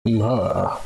Huh.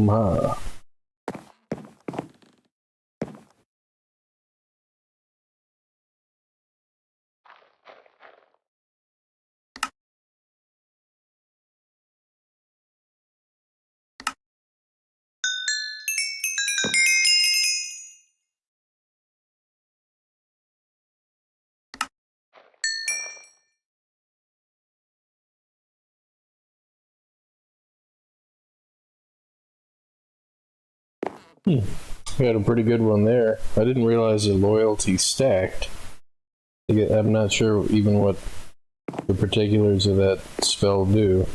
Huh. Hmm. I got a pretty good one there. I didn't realize the loyalty stacked. I'm not sure even what the particulars of that spell do.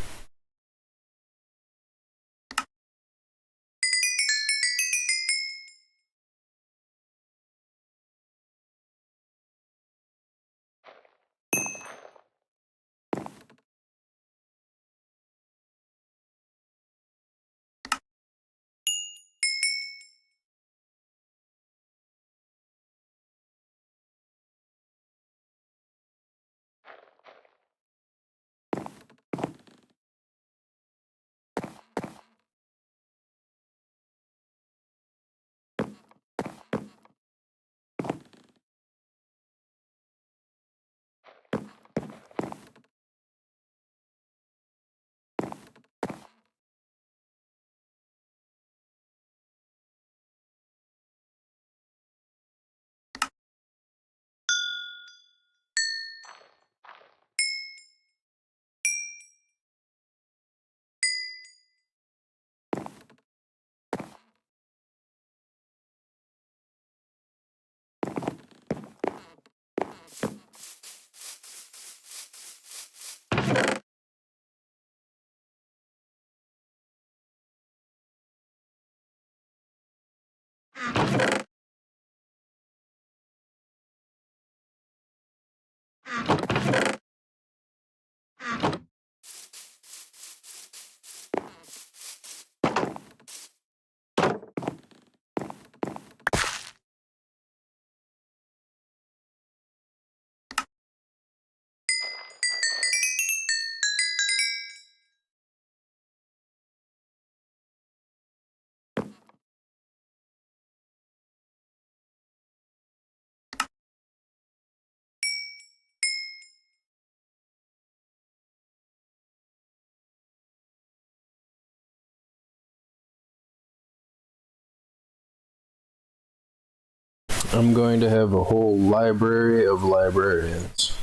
I'm going to have a whole library of librarians.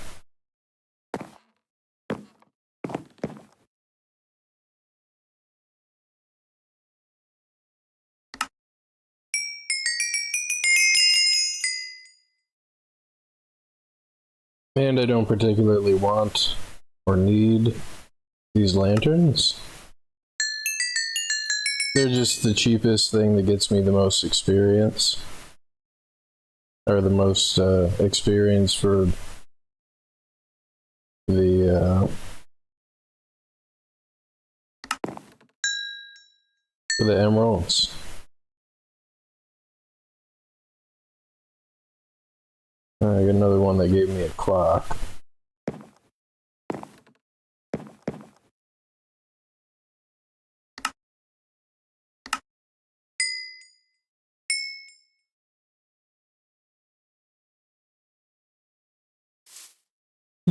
And I don't particularly want or need these lanterns. They're just the cheapest thing that gets me the most experience. Or the most experience for the emeralds. I got another one that gave me a clock.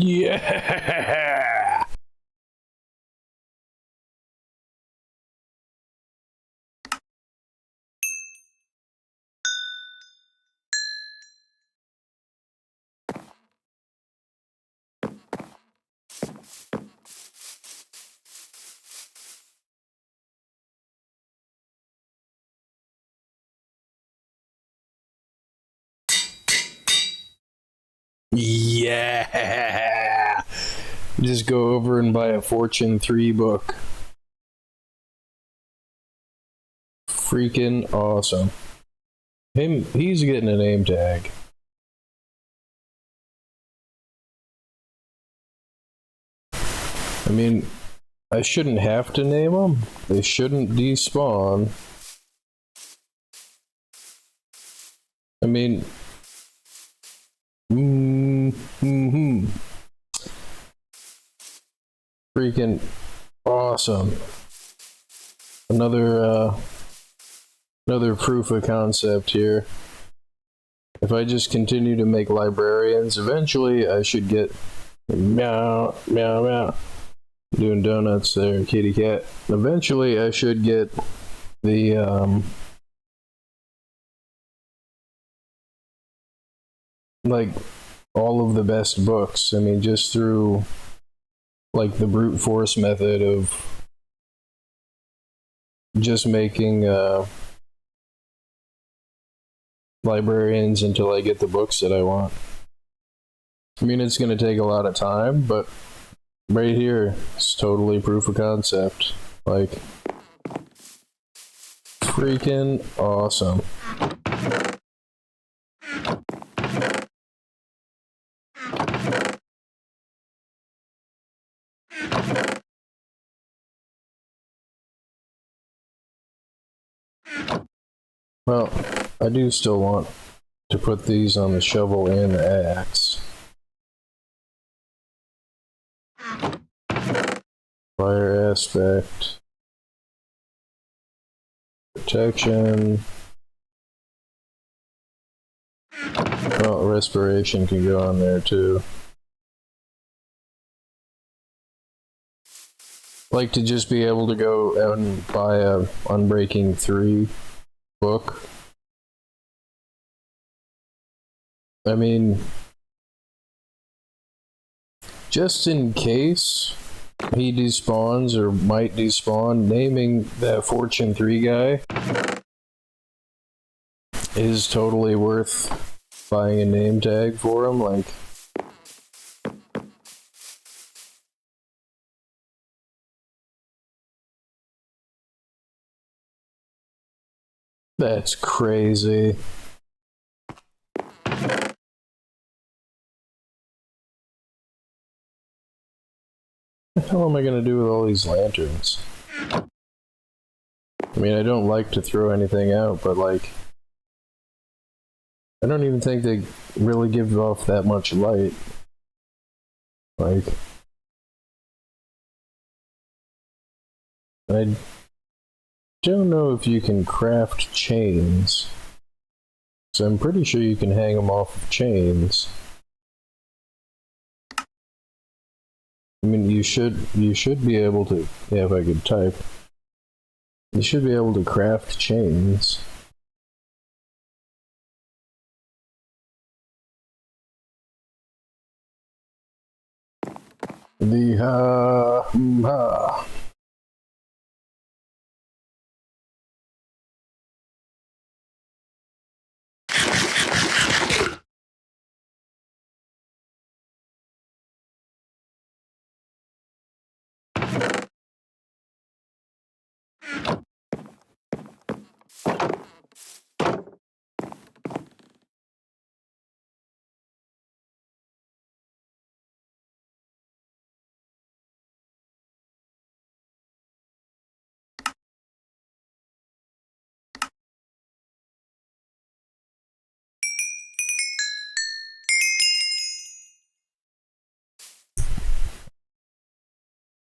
Yeah! Yeah! Just go over and buy a Fortune 3 book. Freaking awesome. He's getting a name tag. I mean, I shouldn't have to name them. They shouldn't despawn. I mean, freaking awesome. Another proof of concept here. If I just continue to make librarians, eventually I should get meow, meow, meow. Doing donuts there, kitty cat. Eventually I should get the, like, all of the best books. I mean, just through, like, the brute force method of just making, librarians until I get the books that I want. I mean, it's going to take a lot of time, but right here, it's totally proof of concept. Like, freaking awesome. Well, I do still want to put these on the shovel and the axe. Fire aspect. Protection. Oh, respiration can go on there too. Like to just be able to go out and buy a Unbreaking 3 book. I mean, just in case he despawns or might despawn, naming that Fortune 3 guy is totally worth buying a name tag for him. Like, That's crazy. What the hell am I gonna do with all these lanterns? I mean, I don't like to throw anything out, but like, I don't even think they really give off that much light. Like, I don't know if you can craft chains. So I'm pretty sure you can hang them off of chains. I mean, you should be able to. Yeah, if I could type, you should be able to craft chains.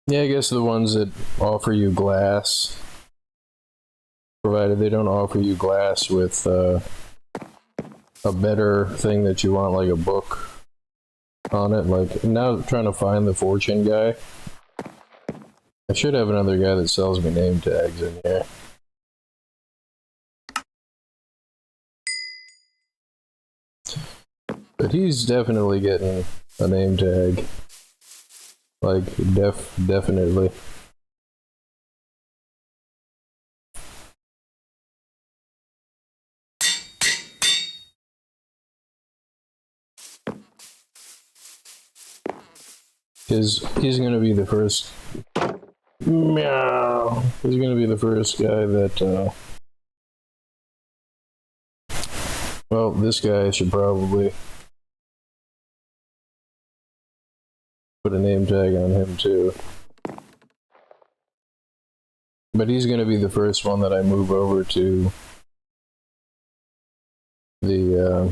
Yeah, I guess the ones that offer you glass, provided they don't offer you glass with a better thing that you want, like a book on it. Like, now I'm trying to find the fortune guy. I should have another guy that sells me name tags in here. But he's definitely getting a name tag. Like, definitely. Because he's gonna be the first. Meow. He's gonna be the first guy that, well, this guy should probably put a name tag on him too. But he's gonna be the first one that I move over to the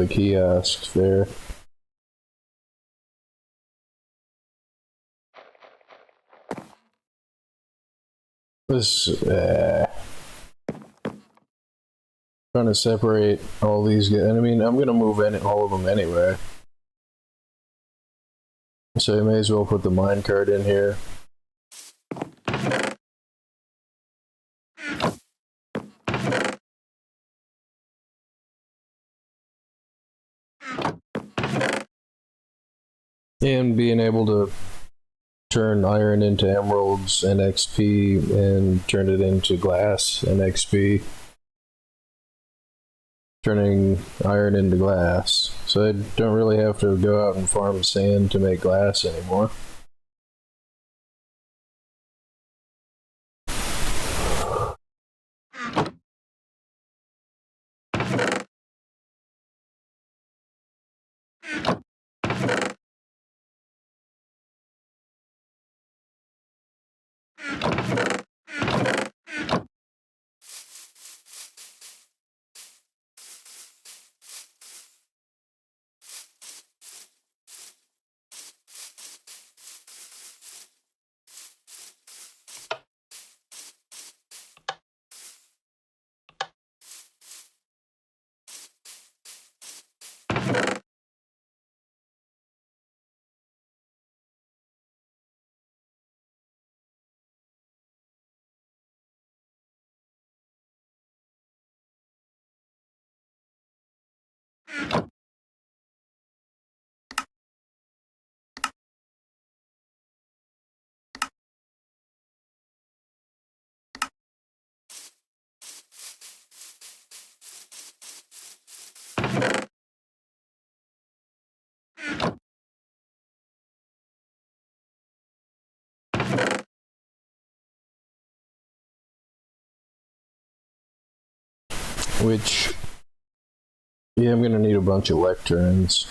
kiosk there. This trying to separate all these guys. I mean, I'm gonna move in all of them anyway, so I may as well put the minecart in here. And being able to turn iron into emeralds and XP and turn it into glass and XP. Turning iron into glass. So I don't really have to go out and farm sand to make glass anymore. which, yeah, I'm gonna need a bunch of lecterns.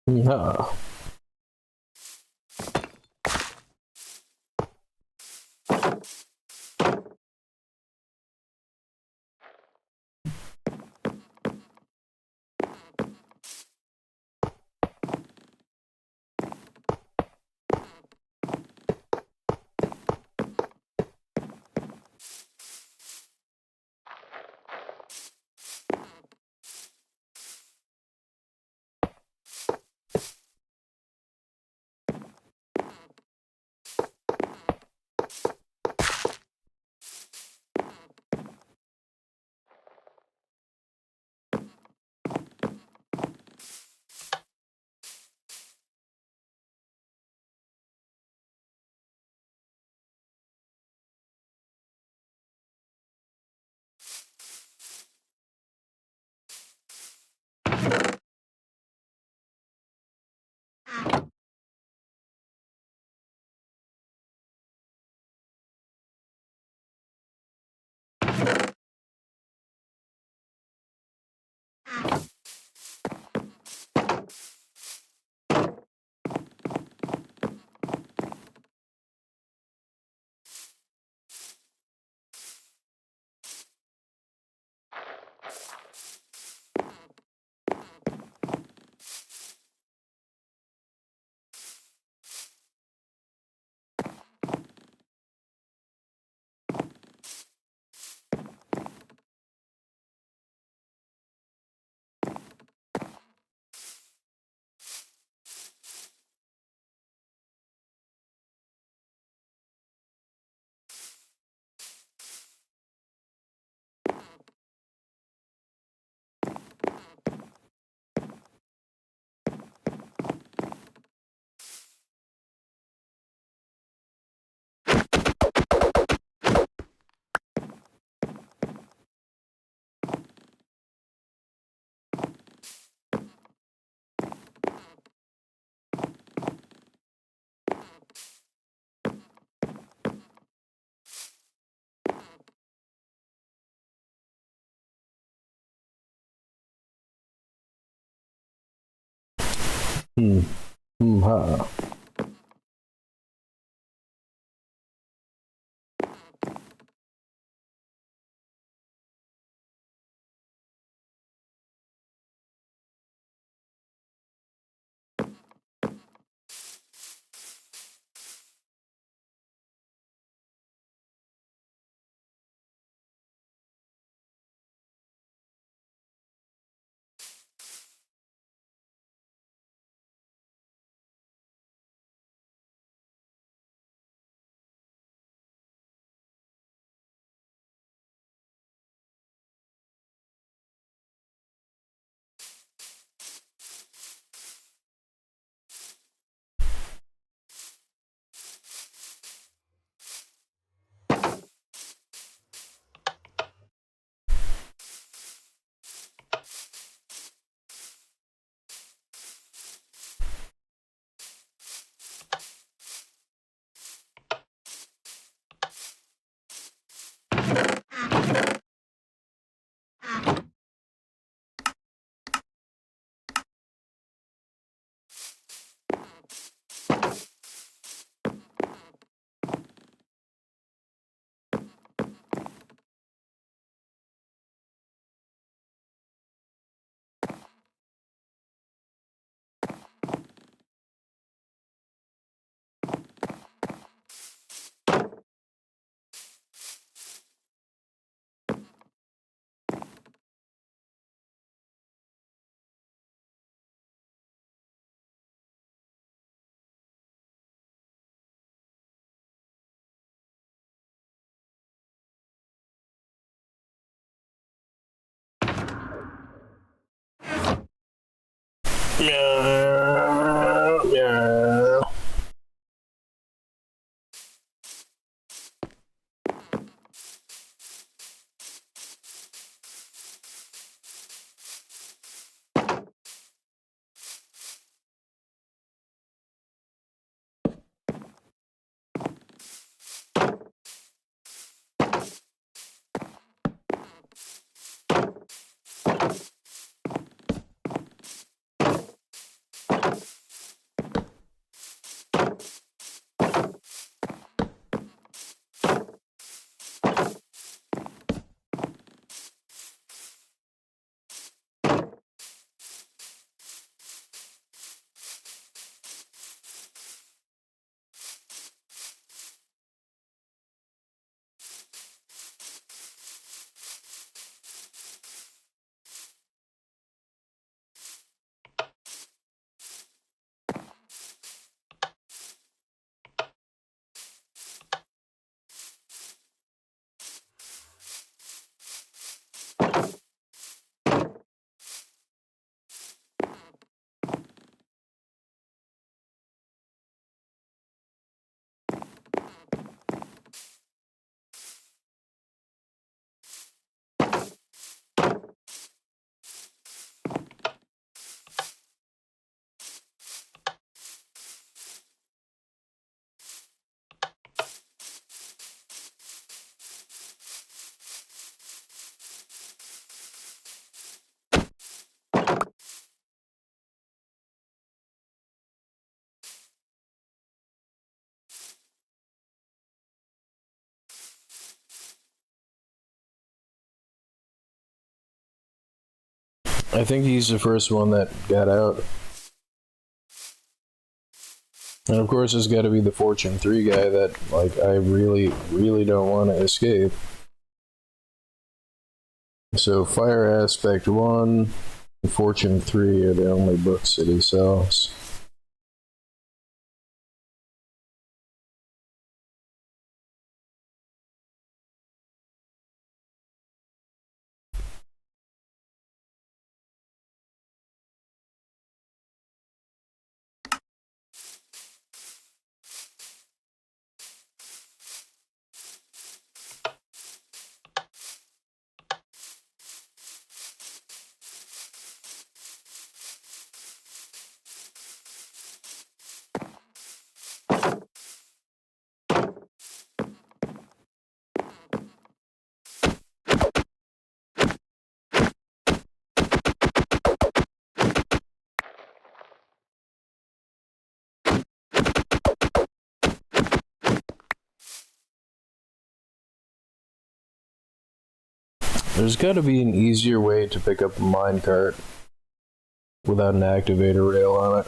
Nah. Ha. Meow, meow. I think he's the first one that got out. And of course, there's got to be the Fortune 3 guy that, like, I really, really don't want to escape. So, Fire Aspect 1 and Fortune 3 are the only books that he sells. There's got to be an easier way to pick up a minecart without an activator rail on it.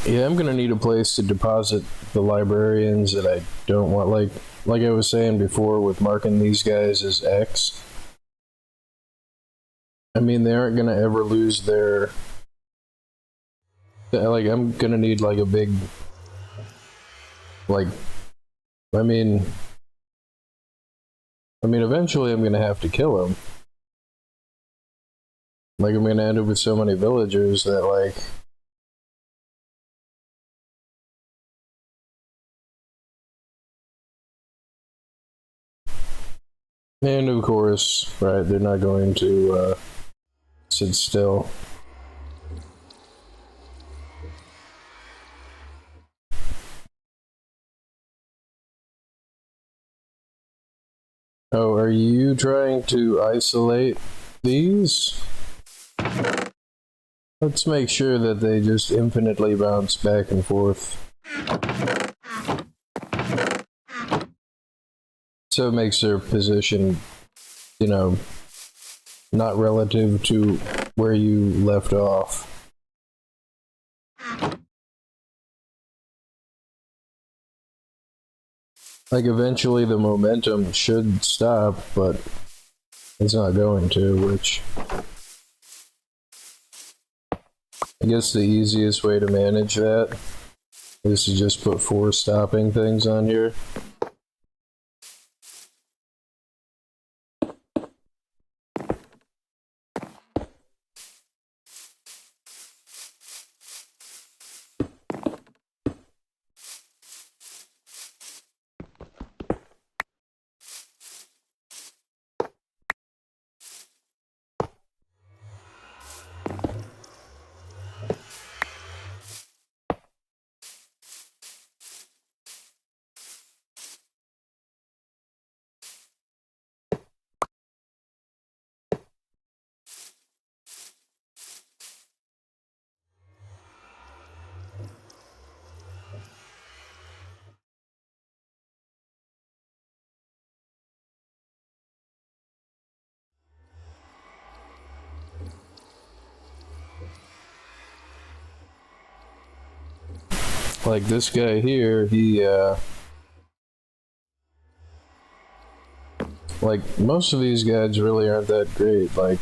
Yeah, I'm gonna need a place to deposit the librarians that I don't want. Like I was saying before, with marking these guys as X. I mean, they aren't gonna ever lose their. Like, I'm gonna need like a big. Like, I mean, eventually I'm gonna have to kill them. Like, I'm gonna end up with so many villagers that like. And of course, right, they're not going to sit still. Oh, are you trying to isolate these? Let's make sure that they just infinitely bounce back and forth. So it makes their position, you know, not relative to where you left off. Like, eventually the momentum should stop, but it's not going to, which I guess the easiest way to manage that is to just put 4 stopping things on here. Like this guy here, he, like, most of these guides really aren't that great. Like,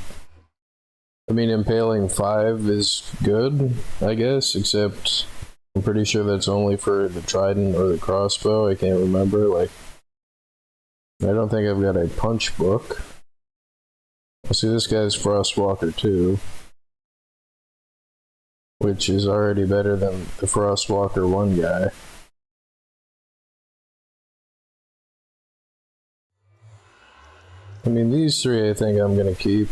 I mean, impaling 5 is good, I guess, except I'm pretty sure that's only for the trident or the crossbow. I can't remember. Like, I don't think I've got a punch book. See, this guy's Frostwalker 2, which is already better than the Frostwalker 1 guy. I mean, these 3 I think I'm gonna keep.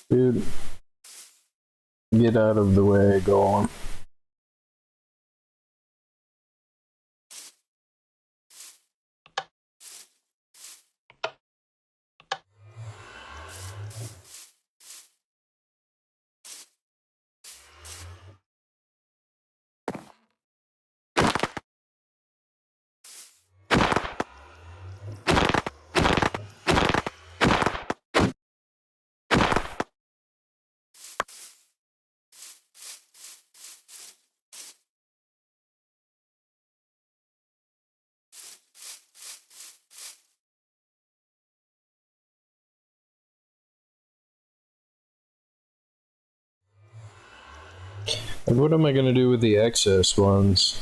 Dude, get out of the way, go on. And what am I gonna do with the excess ones?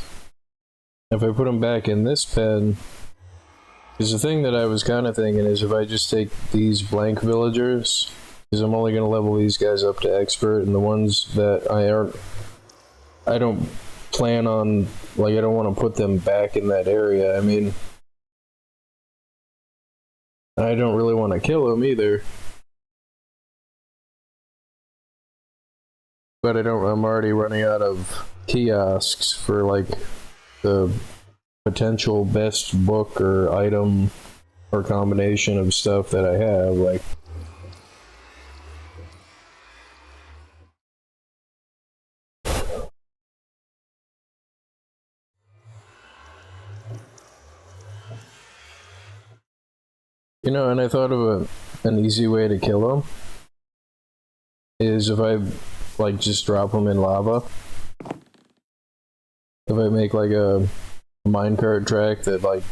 If I put them back in this pen, because the thing that I was kind of thinking is if I just take these blank villagers, because I'm only gonna level these guys up to expert, and the ones that I don't plan on, like, I don't want to put them back in that area. I mean, I don't really want to kill them either. But I'm already running out of kiosks for, like, the potential best book or item or combination of stuff that I have, like. You know, and I thought of an easy way to kill them is if I, like, just drop them in lava. If I make, like, a minecart track that, like,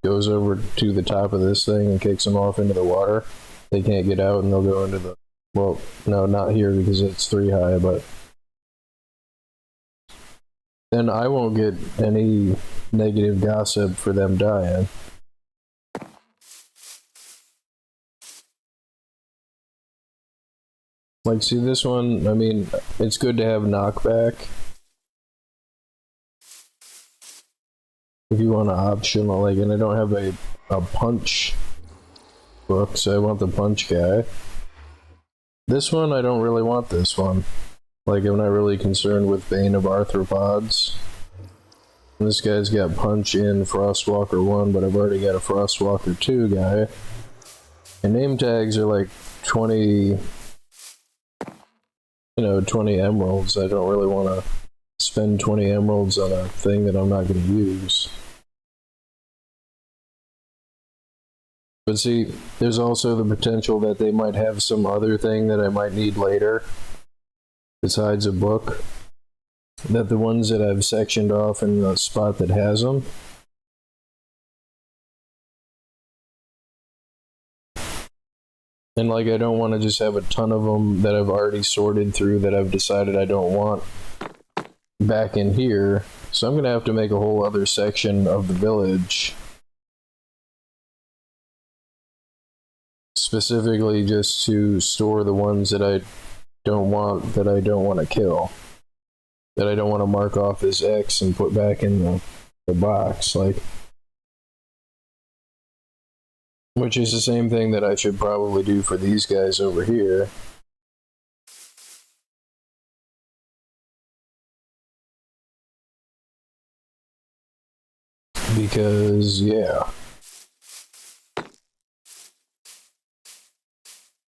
goes over to the top of this thing and kicks them off into the water, they can't get out and they'll go into the, well, no, not here because it's 3 high, but then I won't get any negative gossip for them dying. Like, see this one, I mean, it's good to have knockback. If you want an optional, like, and I don't have a punch book, so I want the punch guy. This one, I don't really want this one. Like, I'm not really concerned with Bane of Arthropods. This guy's got Punch in Frostwalker 1, but I've already got a Frostwalker 2 guy. And name tags are like 20, 20 emeralds. I don't really want to spend 20 emeralds on a thing that I'm not going to use. But see, there's also the potential that they might have some other thing that I might need later, besides a book. That the ones that I've sectioned off in the spot that has them, and like I don't want to just have a ton of them that I've already sorted through that I've decided I don't want back in here, so I'm gonna have to make a whole other section of the village specifically just to store the ones that I don't want to kill, that I don't want to mark off as X and put back in the box, like, which is the same thing that I should probably do for these guys over here. Because, yeah,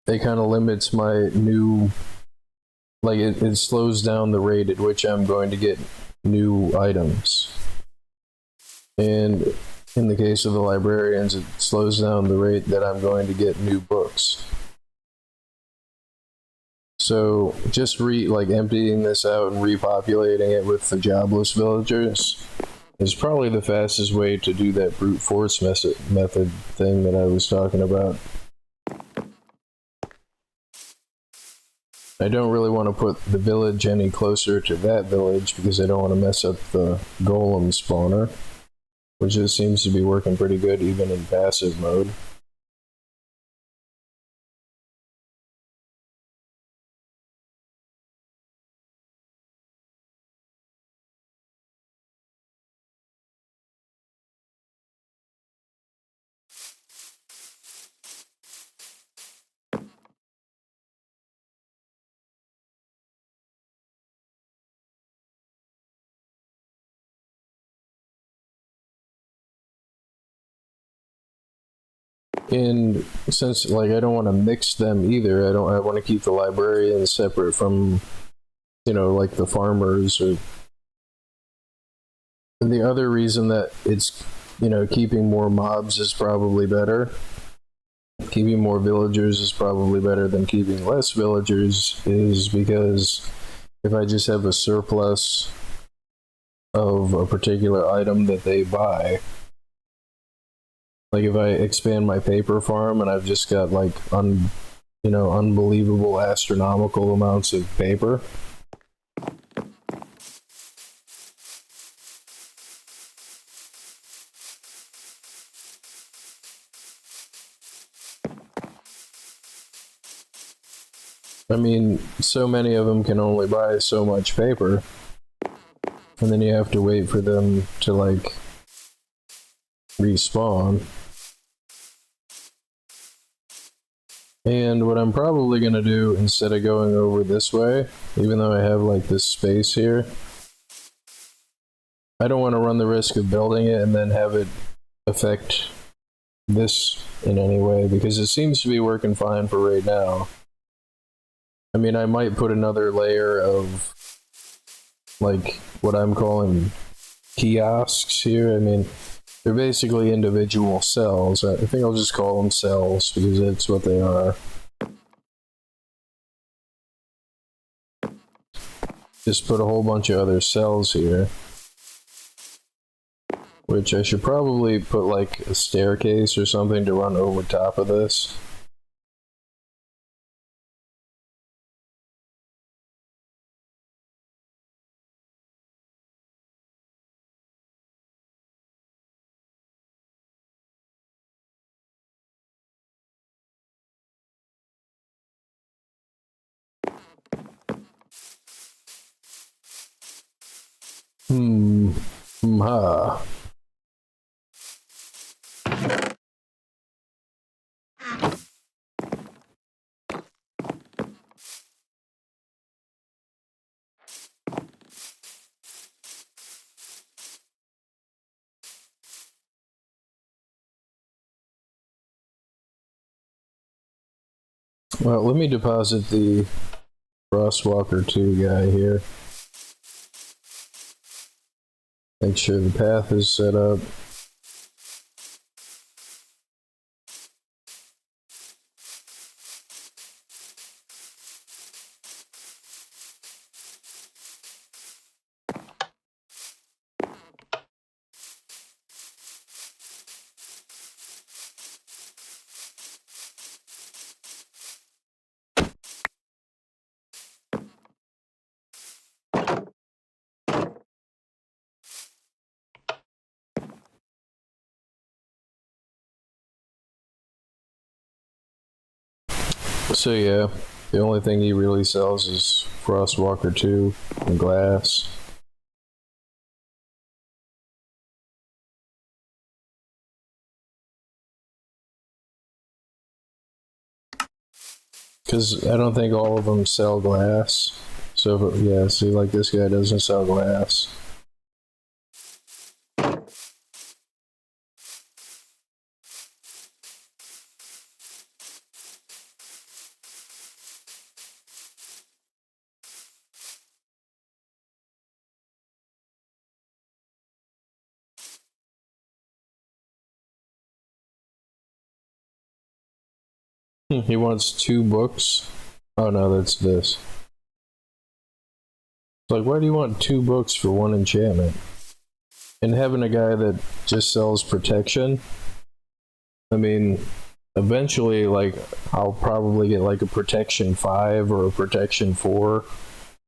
it kind of limits my new, like, it slows down the rate at which I'm going to get new items. And in the case of the librarians, it slows down the rate that I'm going to get new books. So just emptying this out and repopulating it with the jobless villagers is probably the fastest way to do that brute force method thing that I was talking about. I don't really want to put the village any closer to that village because I don't want to mess up the golem spawner, which just seems to be working pretty good even in passive mode. And since I don't want to mix them either, I want to keep the librarians separate from like the farmers. Or and the other reason that it's keeping more mobs is probably better. Keeping more villagers is probably better than keeping less villagers, is because if I just have a surplus of a particular item that they buy, like if I expand my paper farm and I've just got unbelievable astronomical amounts of paper, I mean, so many of them can only buy so much paper, and then you have to wait for them to respawn. And what I'm probably going to do, instead of going over this way, even though I have this space here, I don't want to run the risk of building it and then have it affect this in any way, because it seems to be working fine for right now. I mean, I might put another layer of what I'm calling kiosks here. I mean, they're basically individual cells. I think I'll just call them cells because that's what they are. Just put a whole bunch of other cells here, which I should probably put a staircase or something to run over top of this. Well, let me deposit the Frostwalker 2 guy here. Make sure the path is set up. So yeah, the only thing he really sells is Frostwalker 2 and glass. Because I don't think all of them sell glass. So yeah, see, like this guy doesn't sell glass. He wants 2 books. Oh no, that's this. It's like, why do you want 2 books for 1 enchantment? And having a guy that just sells protection, I mean, eventually, like, I'll probably get like a protection 5 or a protection 4,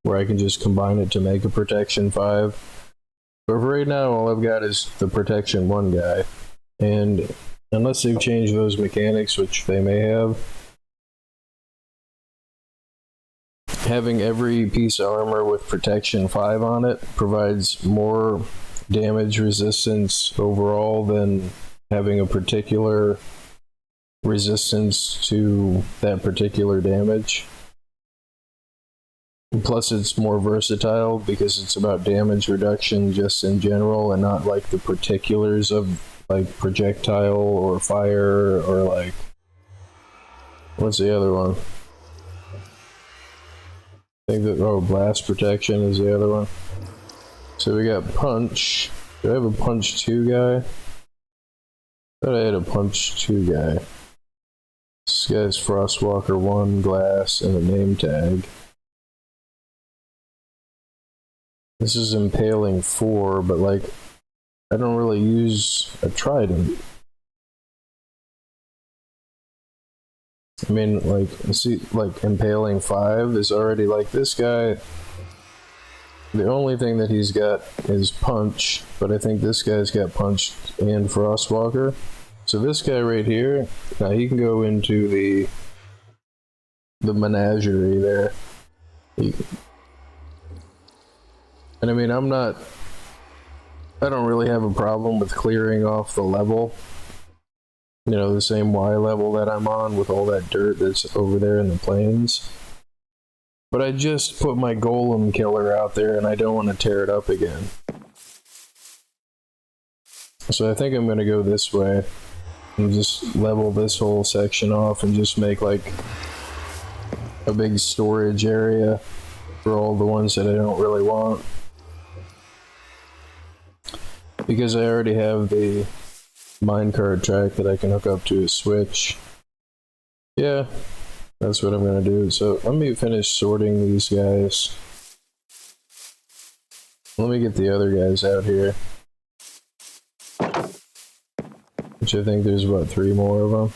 where I can just combine it to make a protection 5. But for right now, all I've got is the protection 1 guy. And unless they've changed those mechanics, which they may have, having every piece of armor with protection 5 on it provides more damage resistance overall than having a particular resistance to that particular damage. Plus, it's more versatile because it's about damage reduction just in general and not like the particulars of like projectile or fire or like, what's the other one? I think that, oh, blast protection is the other one. So we got punch. Do I have a punch 2 guy? I thought I had a punch 2 guy. This guy's Frostwalker 1, glass, and a name tag. This is impaling 4, but like, I don't really use a trident. I mean, like, see, like, impaling 5 is already like this guy. The only thing that he's got is punch, but I think this guy's got punch and Frostwalker. So this guy right here, now he can go into the menagerie there. And I mean, I don't really have a problem with clearing off the level. You know, the same Y level that I'm on with all that dirt that's over there in the plains. But I just put my golem killer out there and I don't want to tear it up again. So I think I'm going to go this way and just level this whole section off and just make like a big storage area for all the ones that I don't really want. Because I already have the minecart track that I can hook up to a switch. Yeah, that's what I'm gonna do. So let me finish sorting these guys. Let me get the other guys out here. Which I think there's about 3 more of them.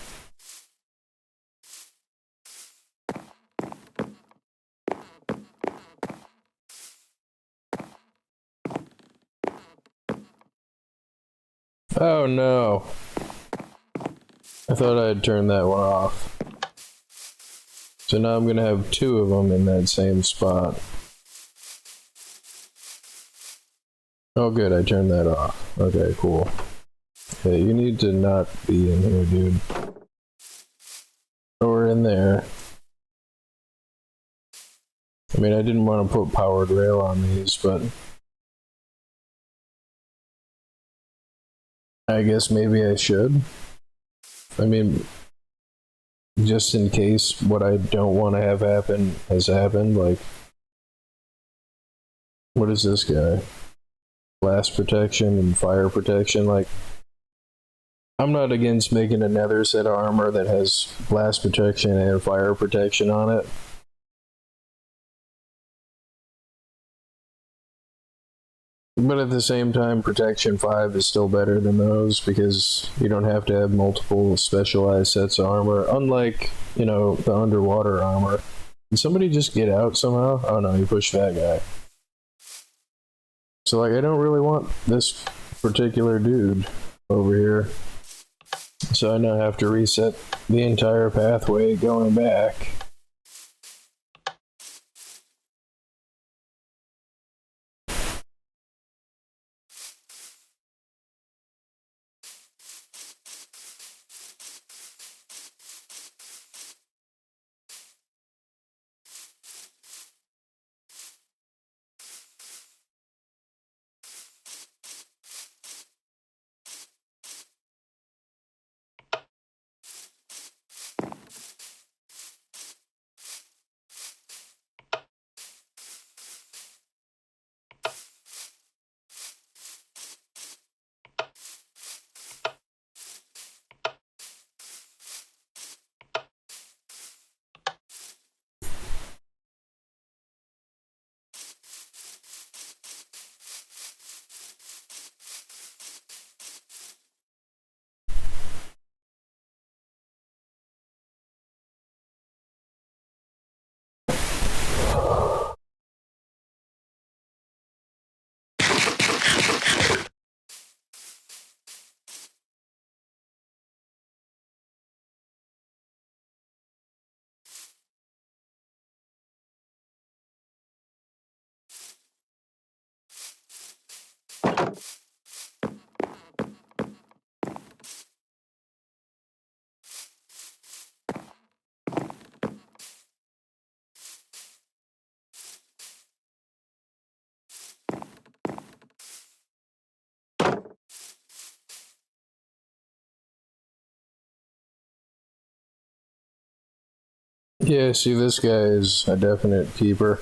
Oh no. I thought I had turned that one off. So now I'm gonna have 2 of them in that same spot. Oh good, I turned that off. Okay, cool. Hey, you need to not be in here, dude. Or in there. I mean, I didn't want to put powered rail on these, but I guess maybe I should. I mean, just in case what I don't want to have happen has happened. Like, what is this guy? Blast protection and fire protection. Like, I'm not against making another set of armor that has blast protection and fire protection on it. But at the same time, protection 5 is still better than those because you don't have to have multiple specialized sets of armor, unlike, you know, the underwater armor. Did somebody just get out somehow? Oh no, you pushed that guy. So, like, I don't really want this particular dude over here. So I now have to reset the entire pathway going back. Yeah, see, this guy is a definite keeper.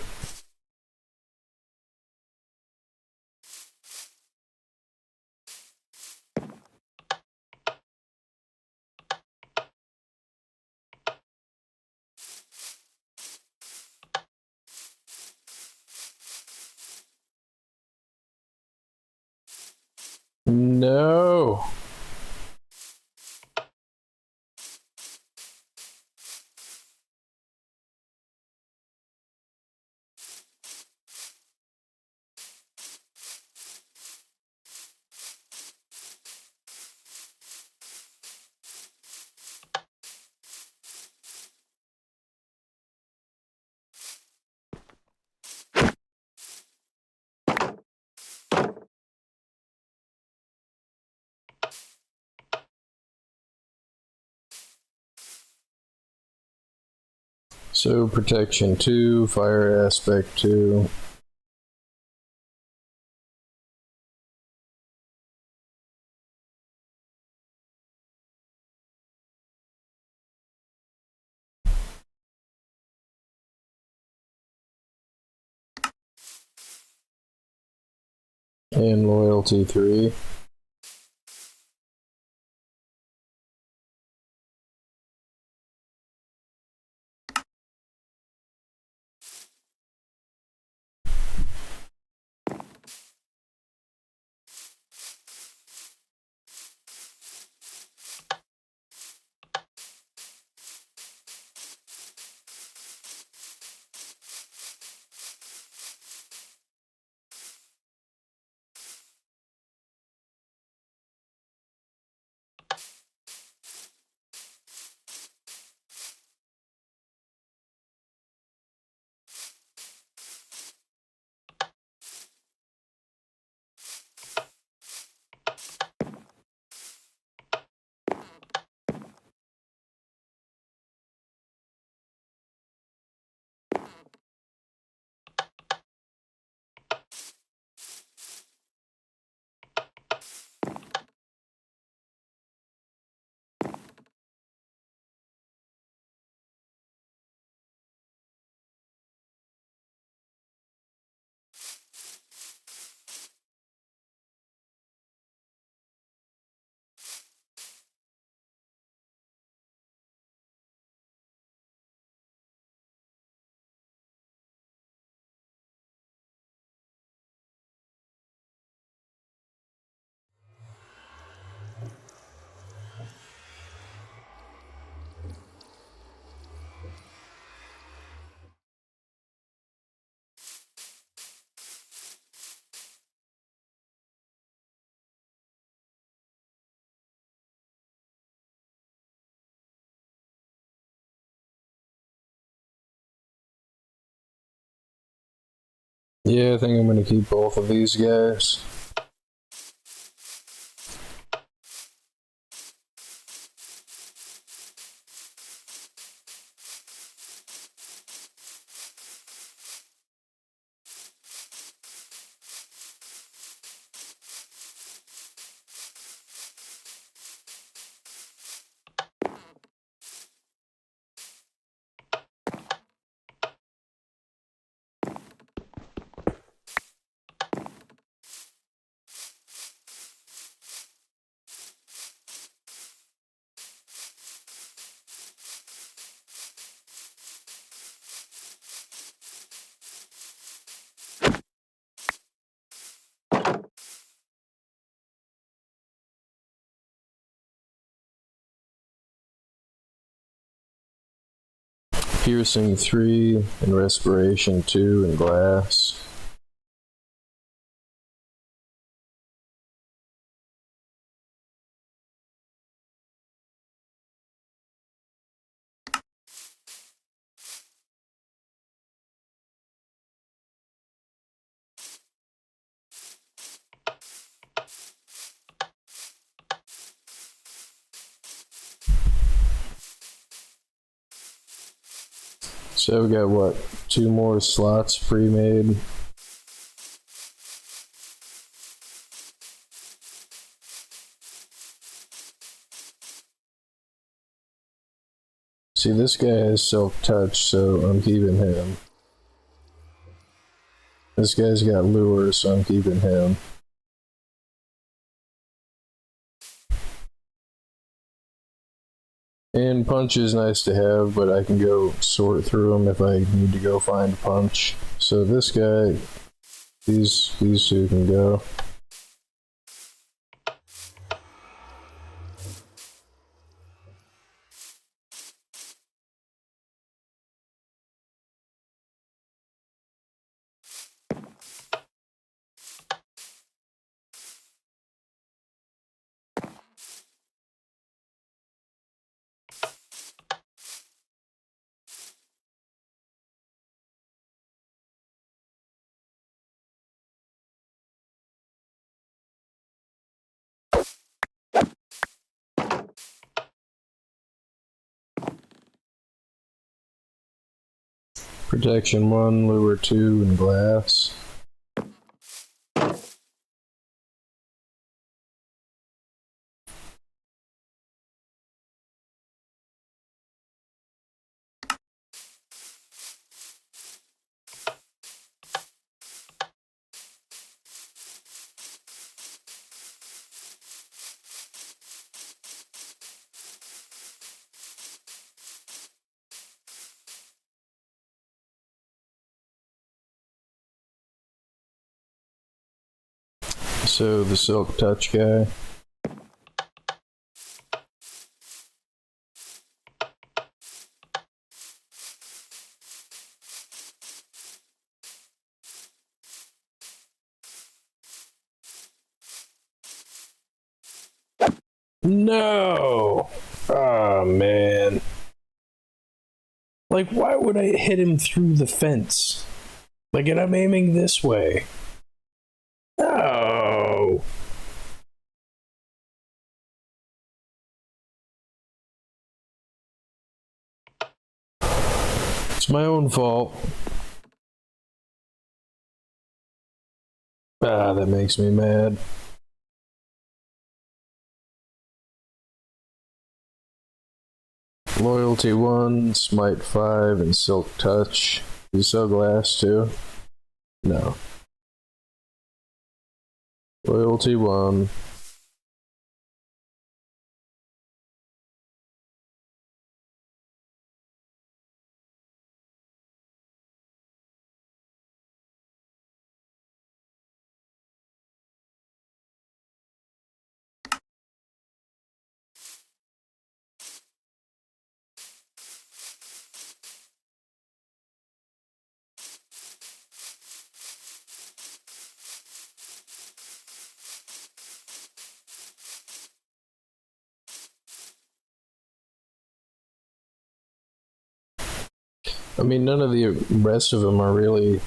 No! So, protection 2, fire aspect 2. And loyalty 3. Yeah, I think I'm gonna keep both of these guys. Piercing 3 and respiration 2 and glass. So we got what? 2 more slots pre-made. See, this guy has silk touch, so I'm keeping him. This guy's got lure, so I'm keeping him. And punch is nice to have, but I can go sort through them if I need to go find punch. So this guy, these two can go. Protection 1, lure 2, and glass. So the silk touch guy. No! Oh man. Like, why would I hit him through the fence? Like, and I'm aiming this way. No! It's my own fault. Ah, that makes me mad. Loyalty 1, Smite 5, and Silk Touch. You sell glass too? No. Loyalty 1. I mean, none of the rest of them are really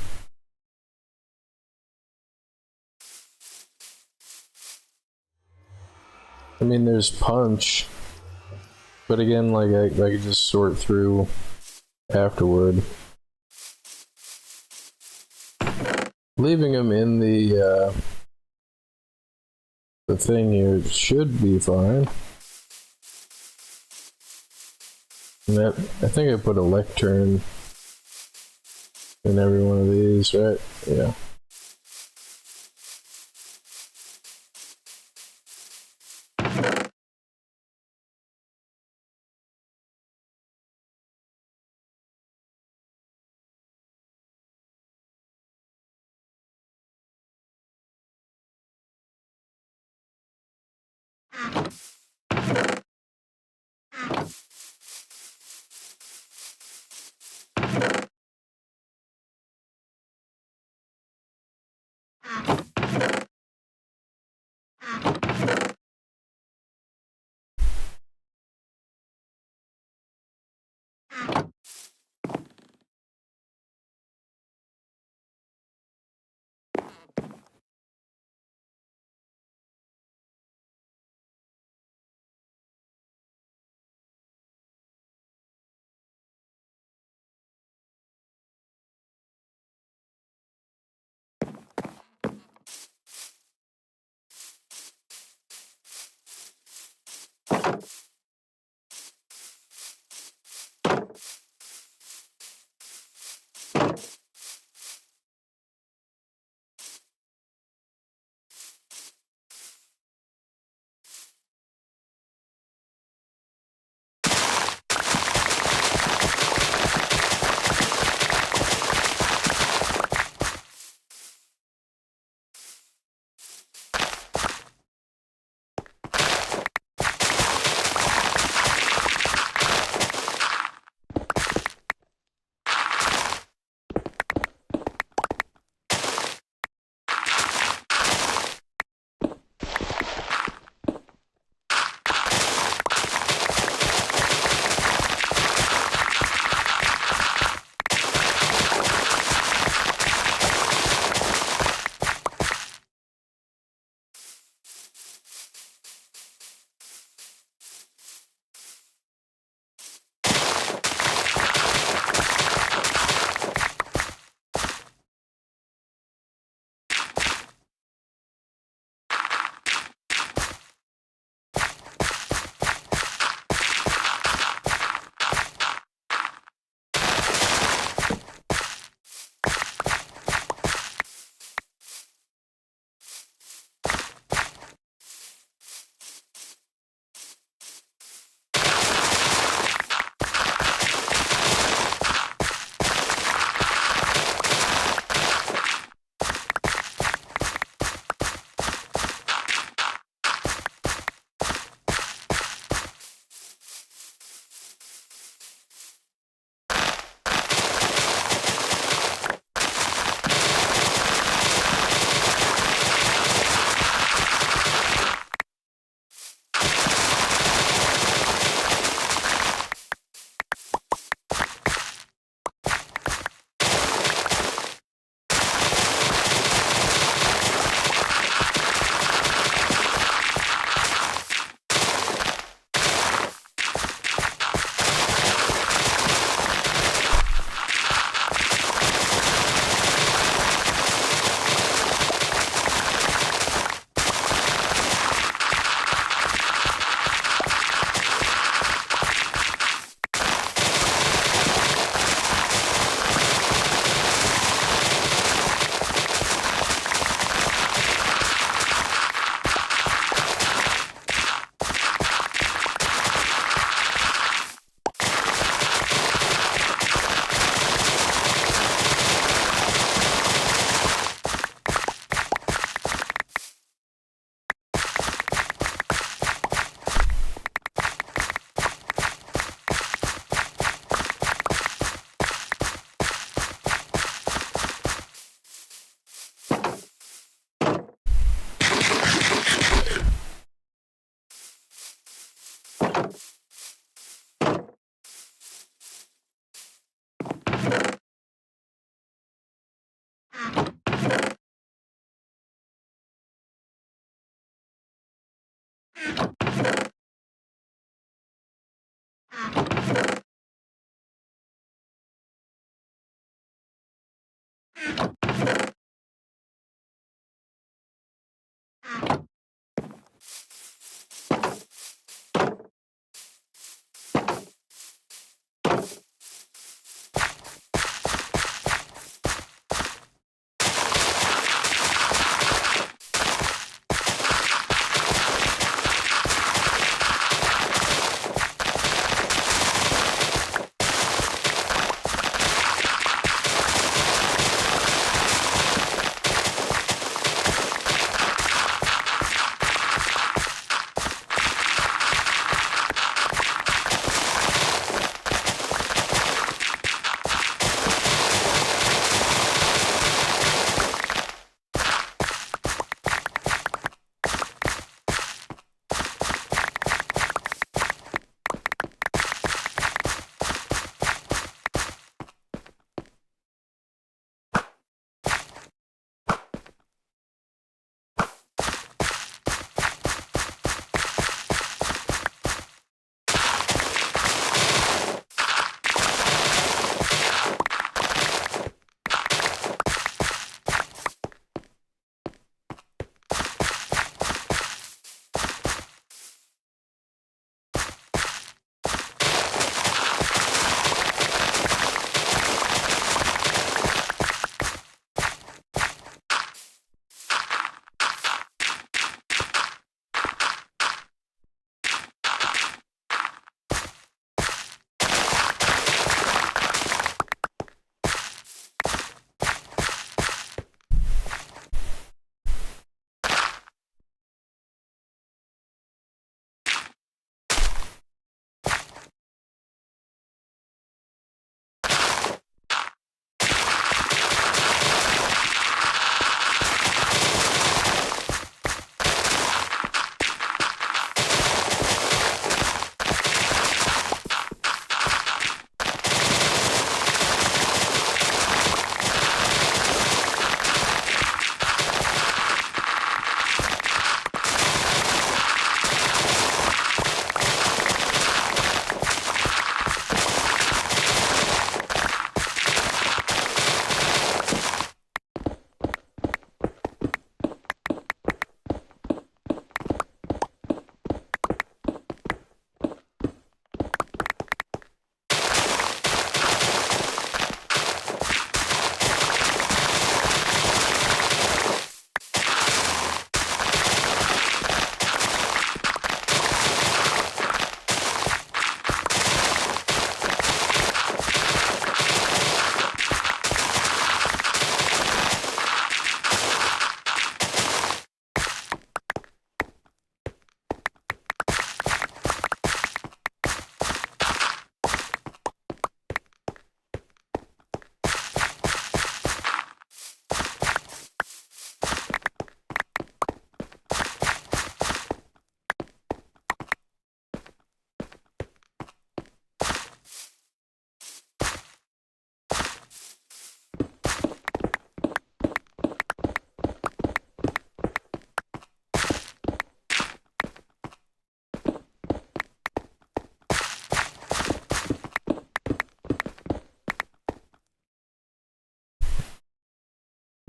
I mean, there's punch, but again, like I could just sort through afterward. Leaving them in the thing here should be fine. And that, I think I put a lectern in every one of these, right? Yeah.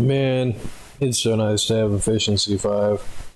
Man, it's so nice to have efficiency 5.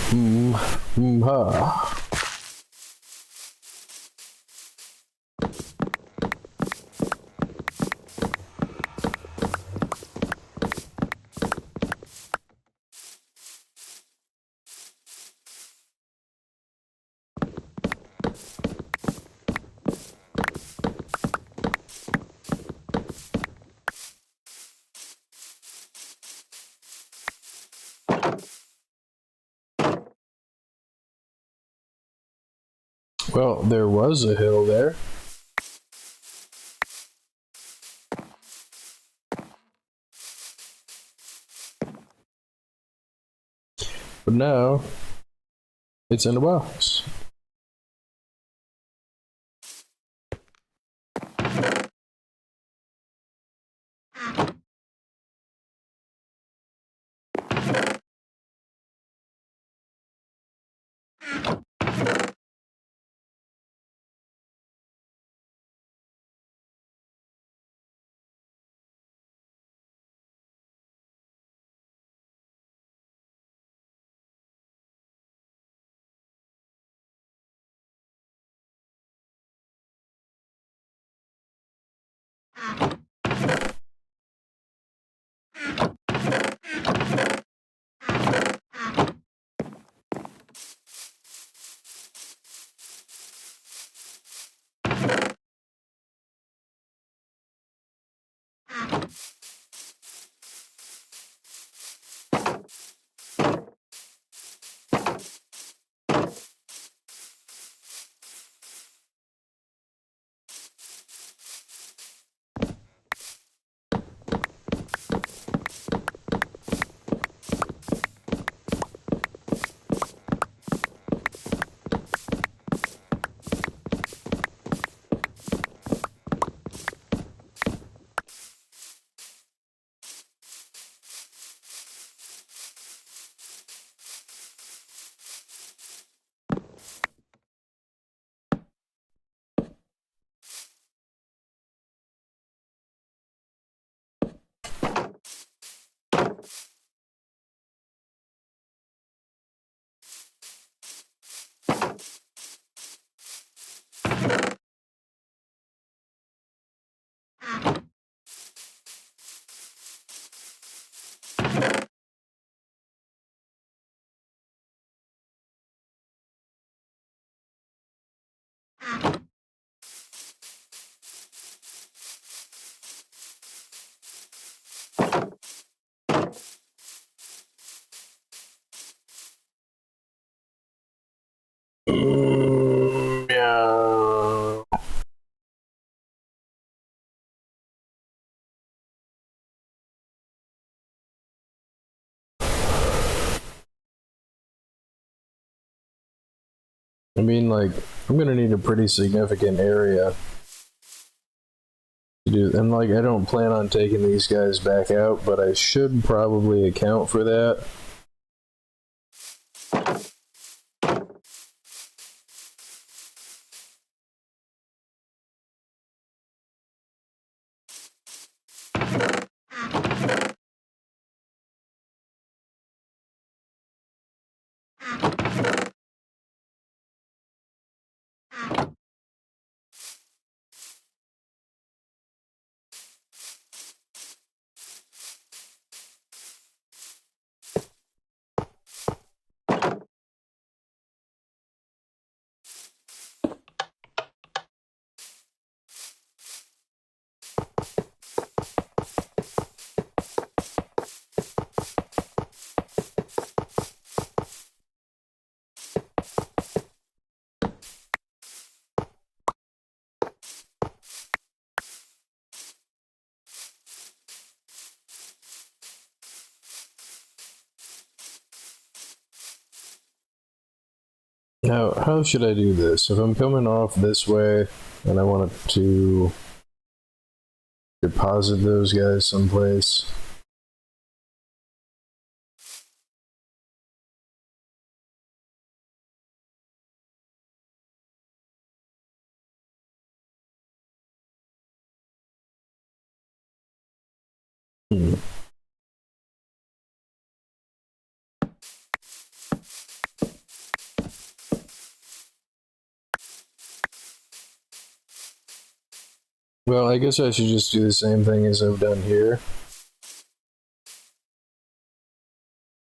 Ha. Well, there was a hill there. But now, it's in a box. Yeah. I mean, like, I'm gonna need a pretty significant area to do, and like, I don't plan on taking these guys back out, but I should probably account for that. Now, how should I do this? If I'm coming off this way and I want to deposit those guys someplace. Hmm. Well, I guess I should just do the same thing as I've done here.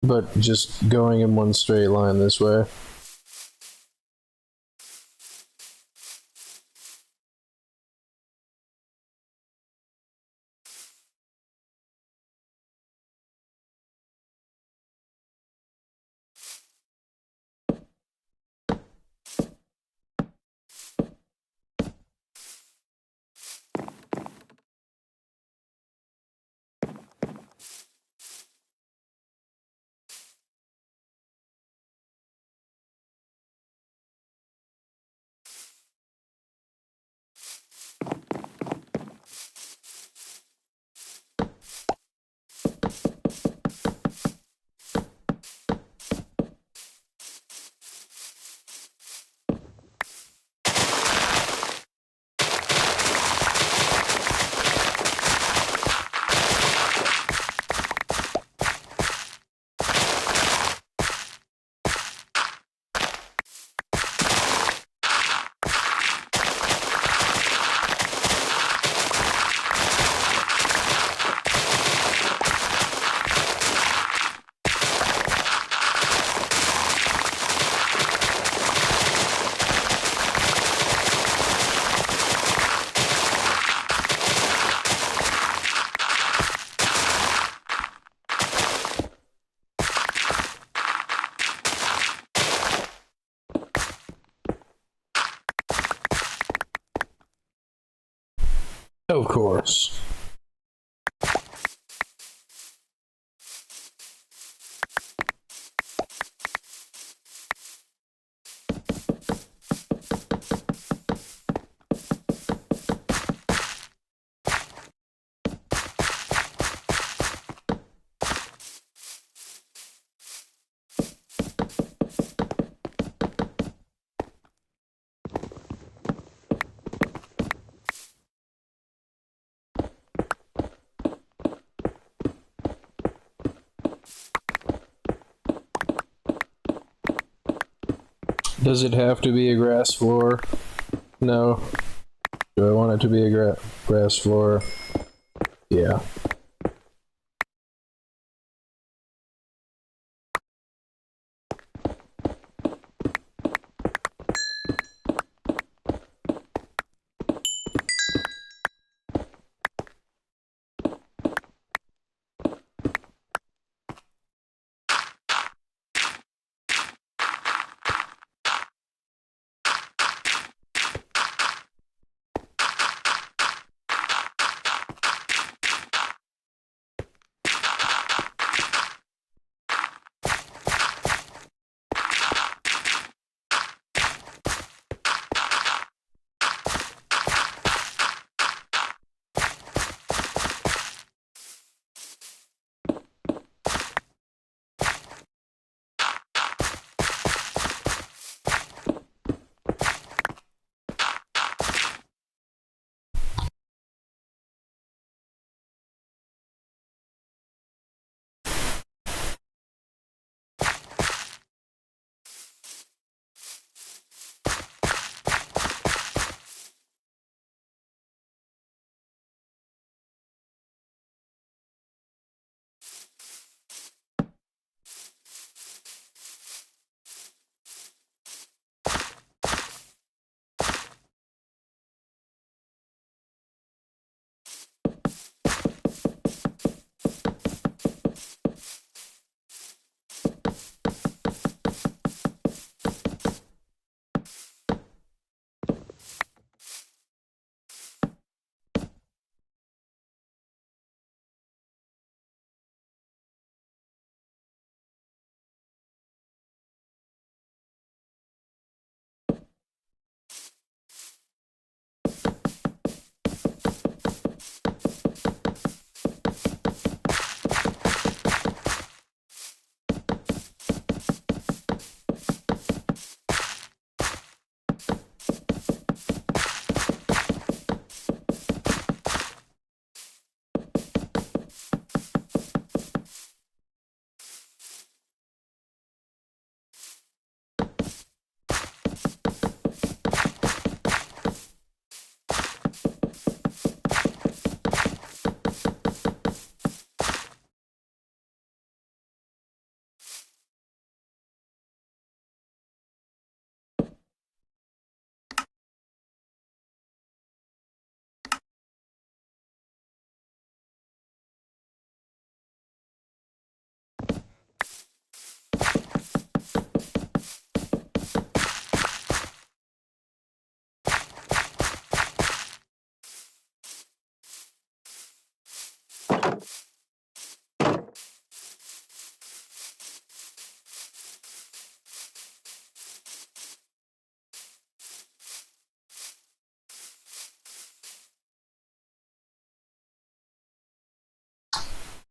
But just going in one straight line this way. Of course. Does it have to be a grass floor? No. Do I want it to be a grass floor? Yeah.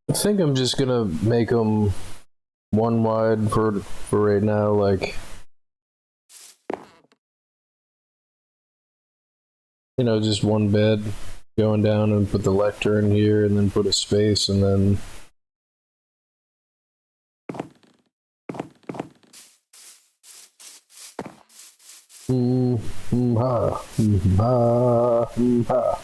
I think I'm just gonna make them one wide for right now, like, you know, just one bed going down, and put the lectern here and then put a space, and then ha ha ha.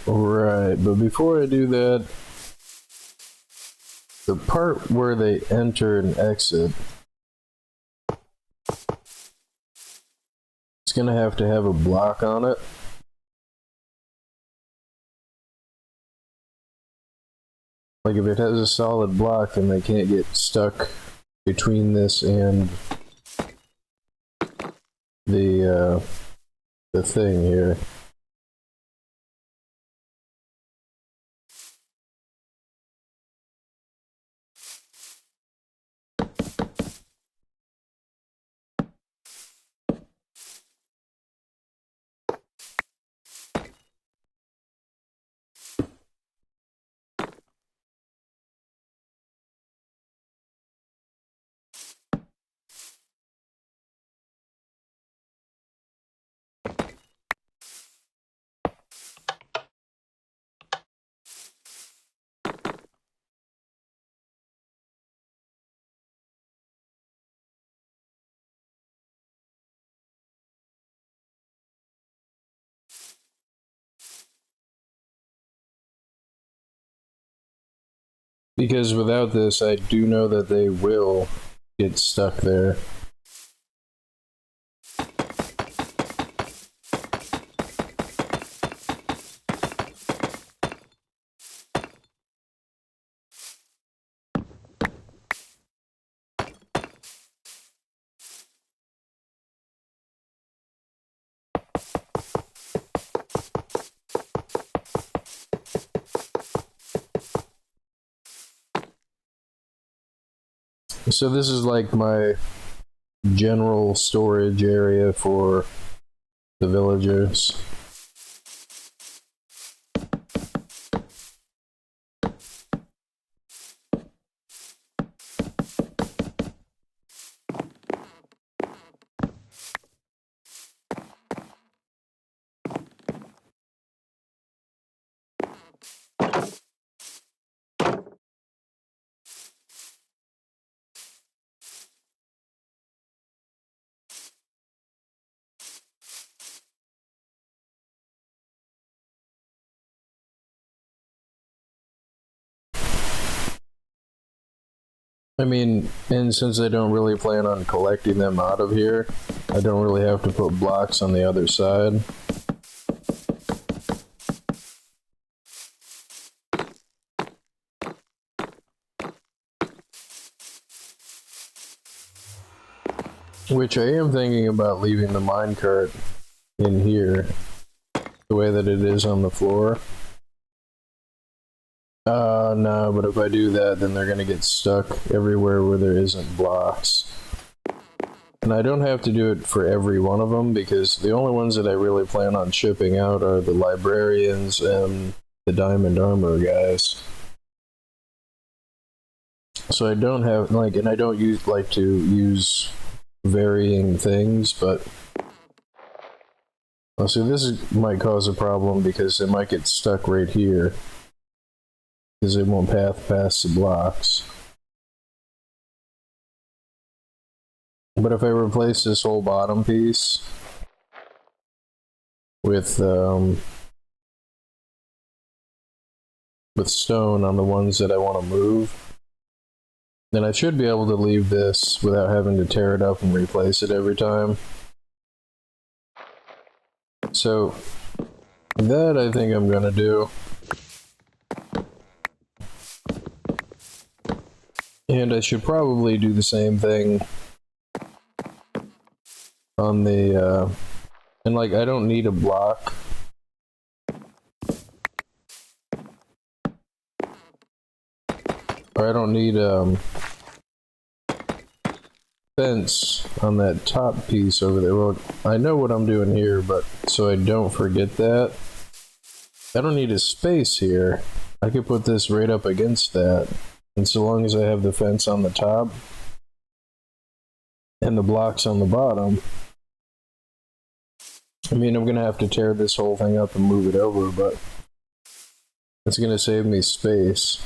Right, but before I do that, the part where they enter and exit, it's gonna have to have a block on it. Like if it has a solid block, then they can't get stuck between this and the thing here. Because without this, I do know that they will get stuck there. So this is like my general storage area for the villagers. I mean, and since I don't really plan on collecting them out of here, I don't really have to put blocks on the other side. Which I am thinking about leaving the minecart in here, the way that it is on the floor. No, but if I do that, then they're gonna get stuck everywhere where there isn't blocks. And I don't have to do it for every one of them, because the only ones that I really plan on shipping out are the librarians and the diamond armor guys. So I don't have, like, and I don't like to use varying things, but so might cause a problem because it might get stuck right here because it won't path past the blocks. But if I replace this whole bottom piece, with stone on the ones that I want to move. Then I should be able to leave this without having to tear it up and replace it every time. So that I think I'm gonna do. And I should probably do the same thing on the, and like I don't need a block. Or I don't need fence on that top piece over there. Well, I know what I'm doing here, but so I don't forget that. I don't need a space here. I could put this right up against that. And so long as I have the fence on the top and the blocks on the bottom, I mean, I'm gonna have to tear this whole thing up and move it over, but it's gonna save me space.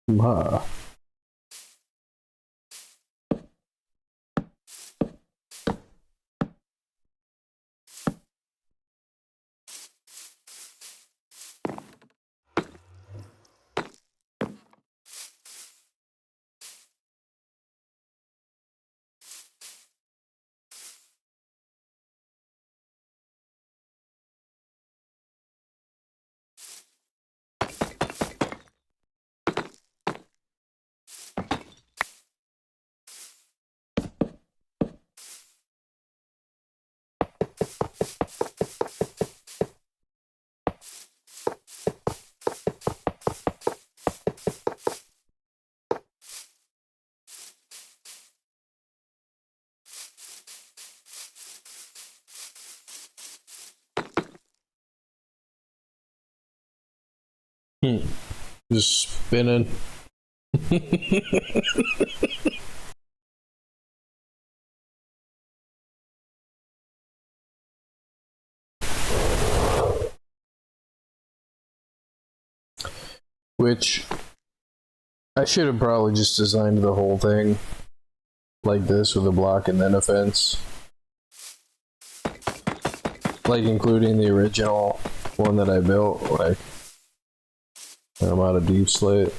Huh. Just spinning. Which I should have probably just designed the whole thing like this with a block and then a fence. Like including the original one that I built, like I'm out of deep slate.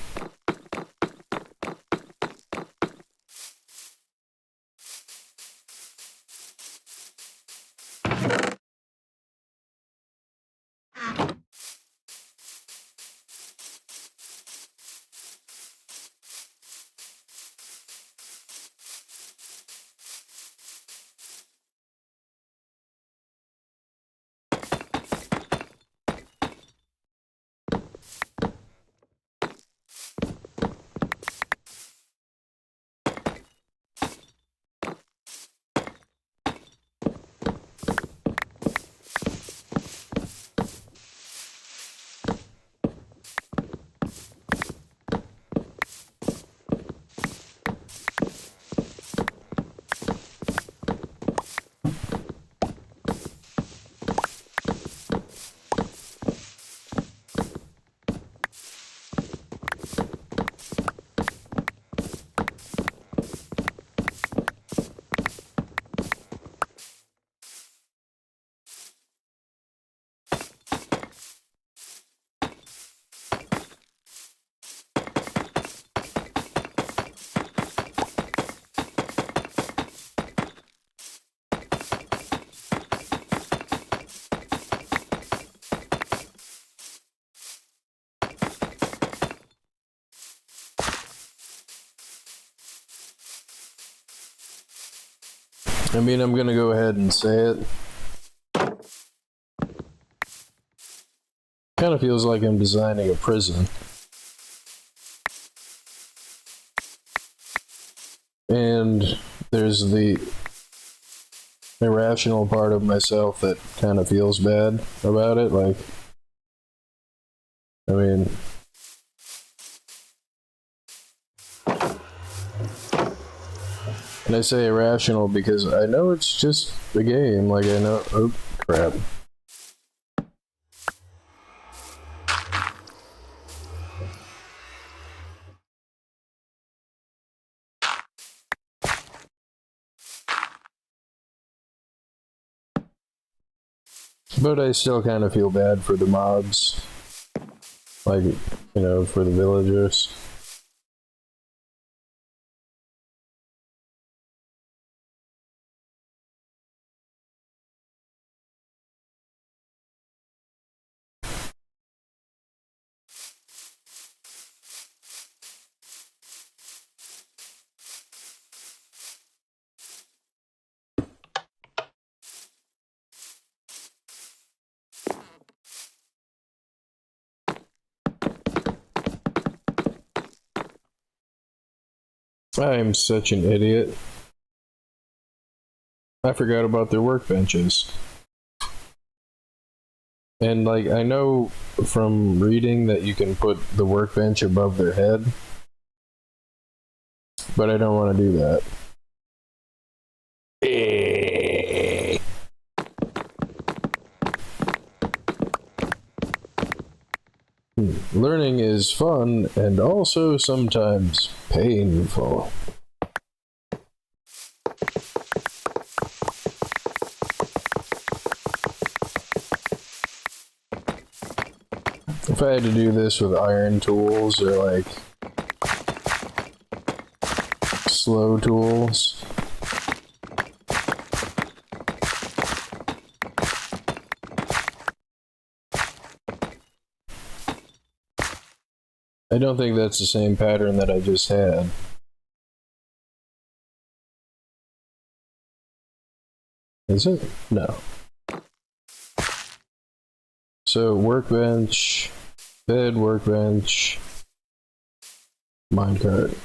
I mean, I'm gonna go ahead and say it. Kind of feels like I'm designing a prison. And there's the irrational part of myself that kind of feels bad about it. Like, I mean, and I say irrational because I know it's just a game. Like, I know, oh crap. But I still kind of feel bad for the mobs. Like, you know, for the villagers. I'm such an idiot. I forgot about their workbenches. And like, I know from reading that you can put the workbench above their head, but I don't want to do that. Learning is fun and also sometimes painful. If I had to do this with iron tools or like slow tools, I don't think that's the same pattern that I just had. Is it? No. So workbench, bed, workbench, minecart.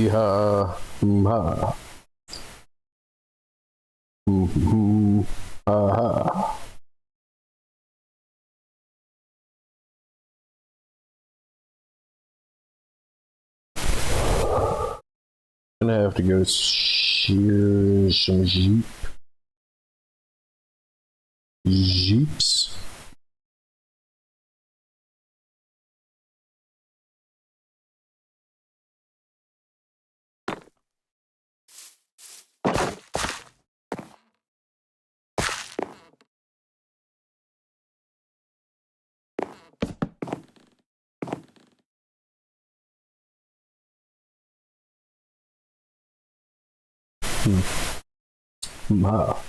Ha ha ha. Gonna have to go shear some jeeps. Ha.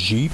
Jeep.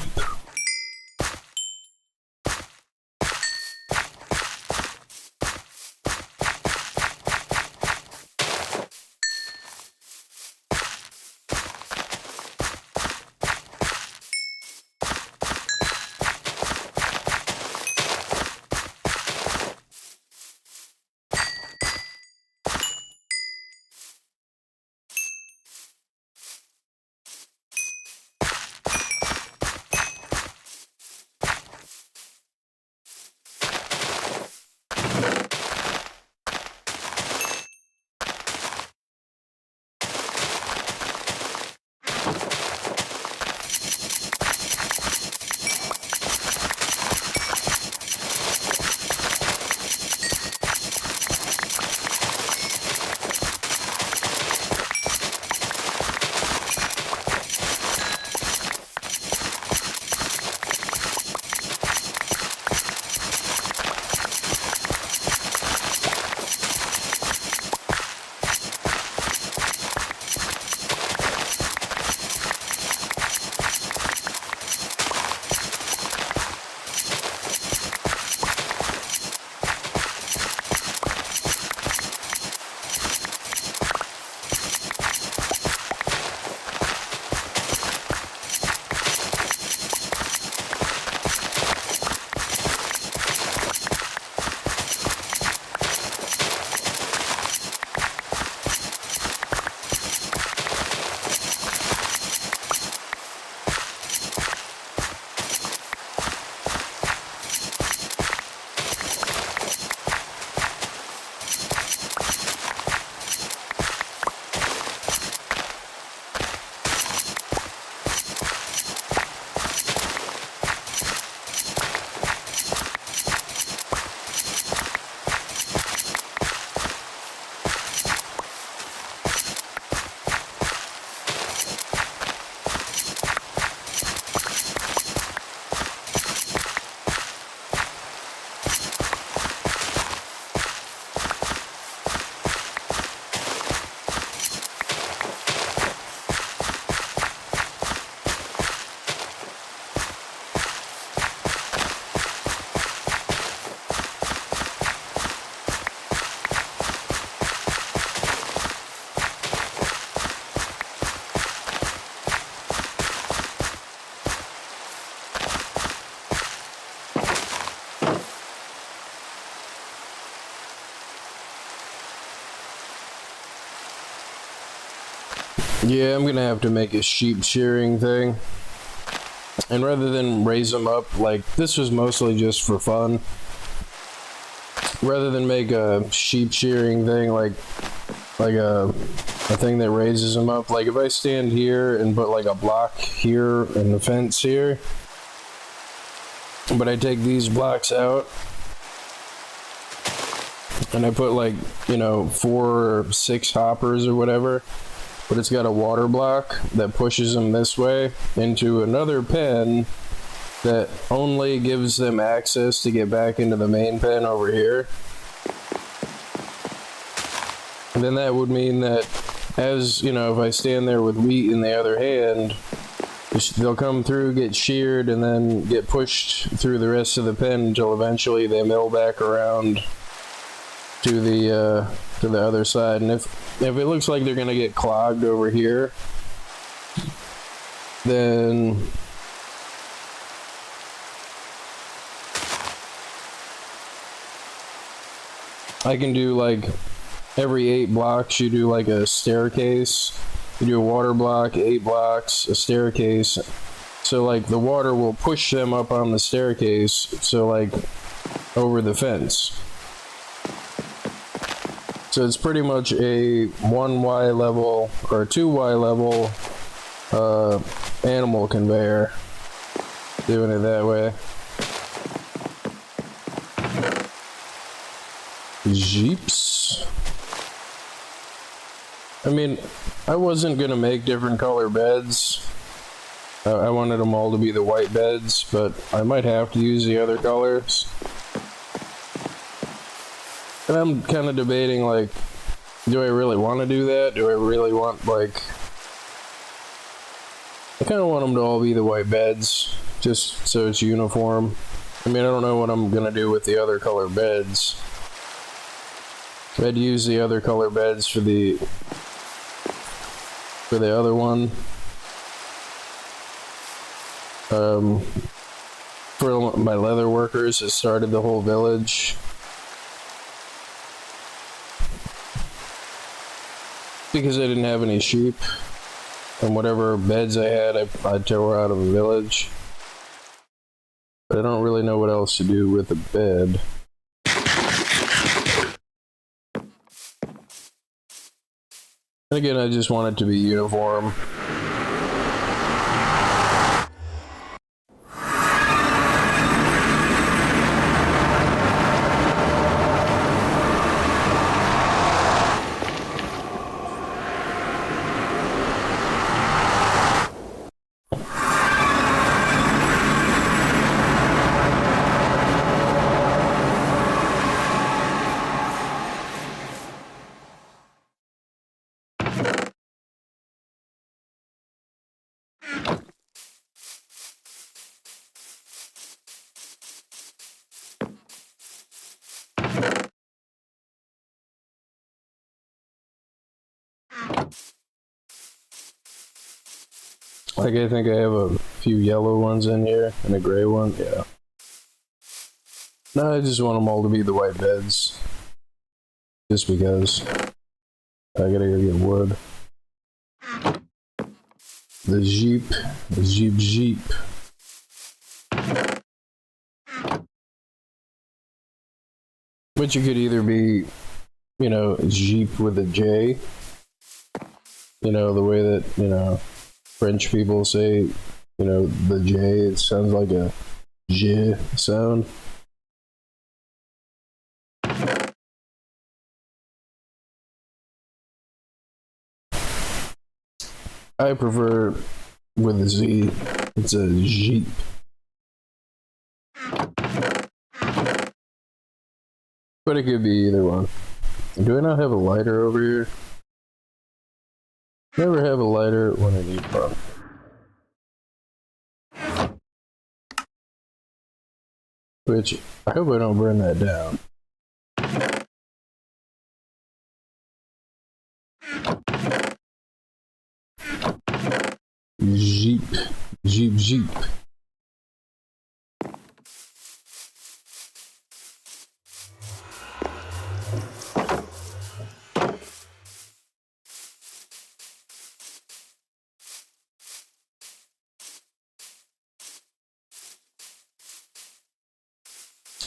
Yeah, I'm gonna have to make a sheep shearing thing. And rather than raise them up, like, this was mostly just for fun. Rather than make a sheep shearing thing, like a thing that raises them up. Like, if I stand here and put, like, a block here and the fence here, but I take these blocks out, and I put, like, you know, 4 or 6 hoppers or whatever, but it's got a water block that pushes them this way into another pen that only gives them access to get back into the main pen over here. And then that would mean that, as, you know, if I stand there with wheat in the other hand, they'll come through, get sheared, and then get pushed through the rest of the pen until eventually they mill back around to the other side. And if it looks like they're gonna get clogged over here, then I can do, like, every 8 blocks you do like a staircase. You do a water block, 8 blocks, a staircase. So, like, the water will push them up on the staircase, so, like, over the fence. So it's pretty much a 1Y level or 2Y level animal conveyor, doing it that way. Jeeps. I mean, I wasn't gonna make different color beds. I wanted them all to be the white beds, but I might have to use the other colors. And I'm kind of debating, like, do I really want to do that? Do I really want, like, I kind of want them to all be the white beds, just so it's uniform. I mean, I don't know what I'm gonna do with the other color beds. I'd use the other color beds for the other one. For my leather workers that started the whole village. Because I didn't have any sheep, and whatever beds I had, I tore out of the village. But I don't really know what else to do with the bed. And again, I just want it to be uniform. Like, I think I have a few yellow ones in here and a gray one, yeah. No, I just want them all to be the white beds. Just because. I gotta go get wood. The Jeep. Which you could either be, you know, Jeep with a J. You know, the way that, you know, French people say, you know, the J, it sounds like a J sound. I prefer with a Z. It's a Jeep. But it could be either one. Do I not have a lighter over here? Never have a lighter when I need one. Which, I hope I don't burn that down. Jeep. Jeep.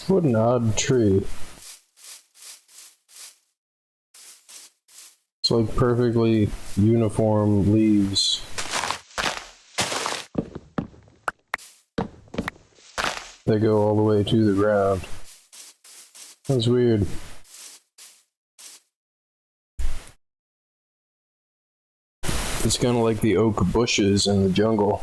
What an odd tree. It's like perfectly uniform leaves. They go all the way to the ground. That's weird. It's kind of like the oak bushes in the jungle.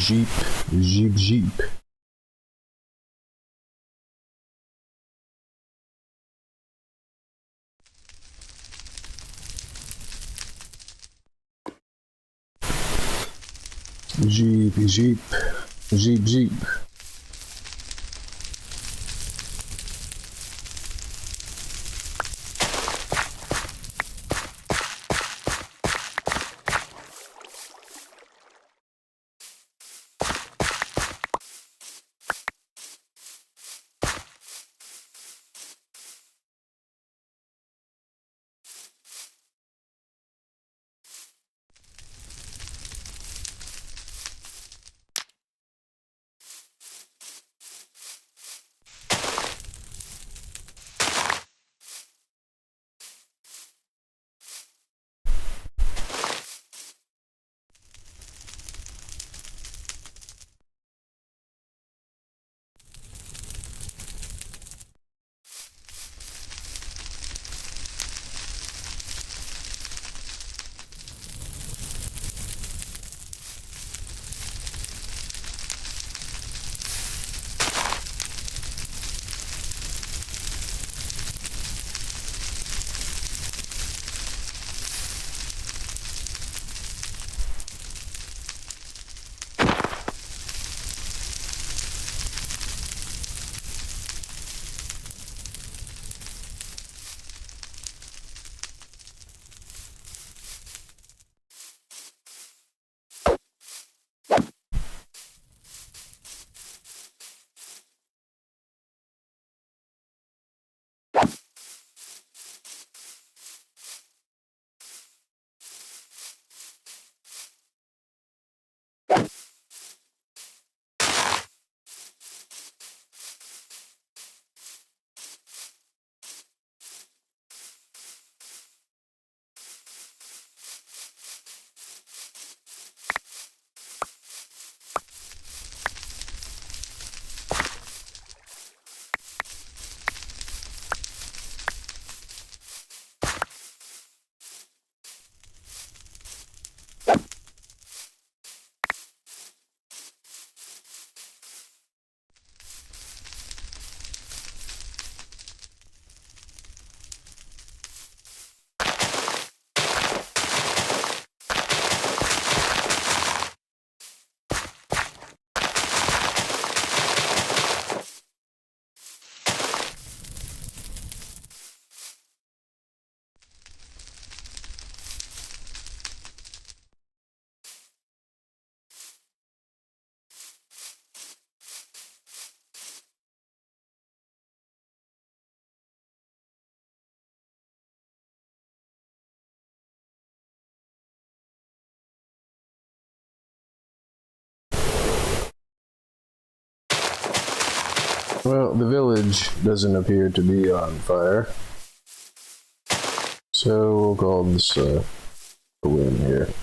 Jeep, jeep, jeep. Jeep, jeep, jeep, jeep. Well, the village doesn't appear to be on fire. So we'll call this a win here.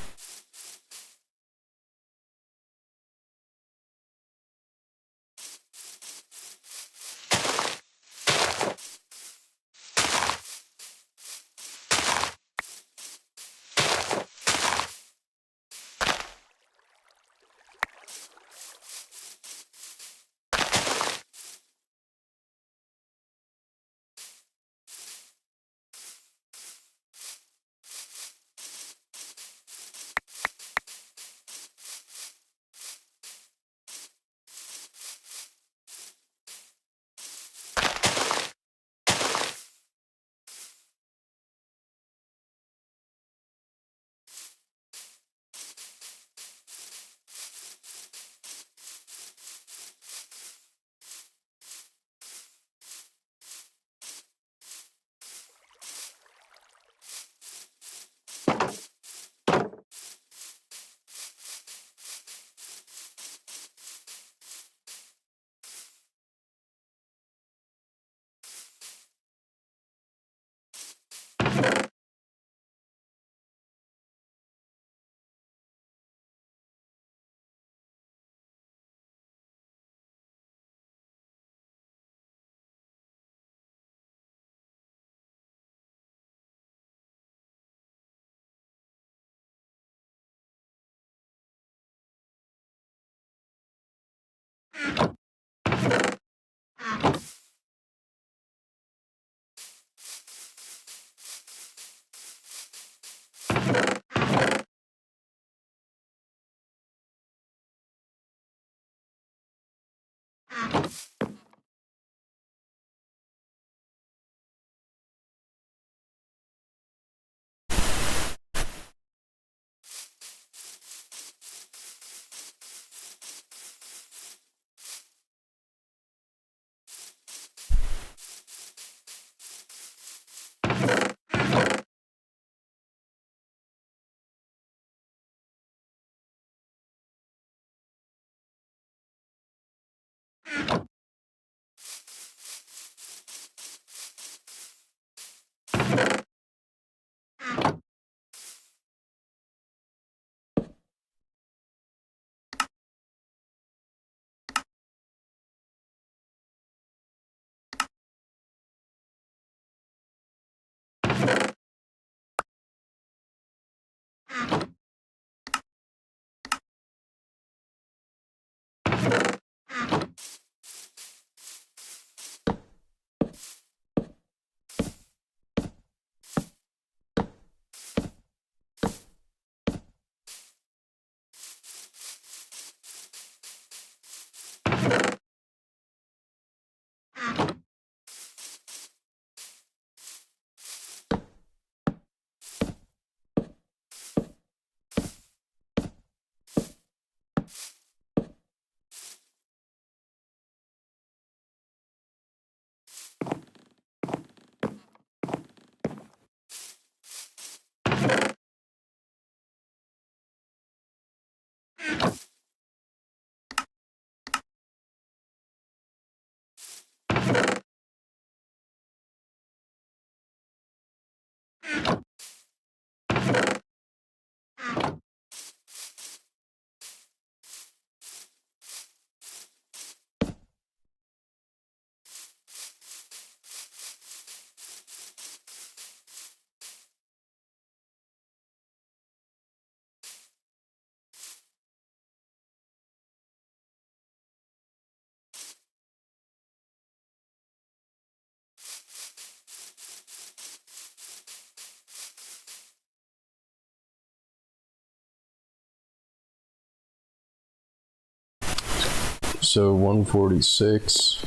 So 146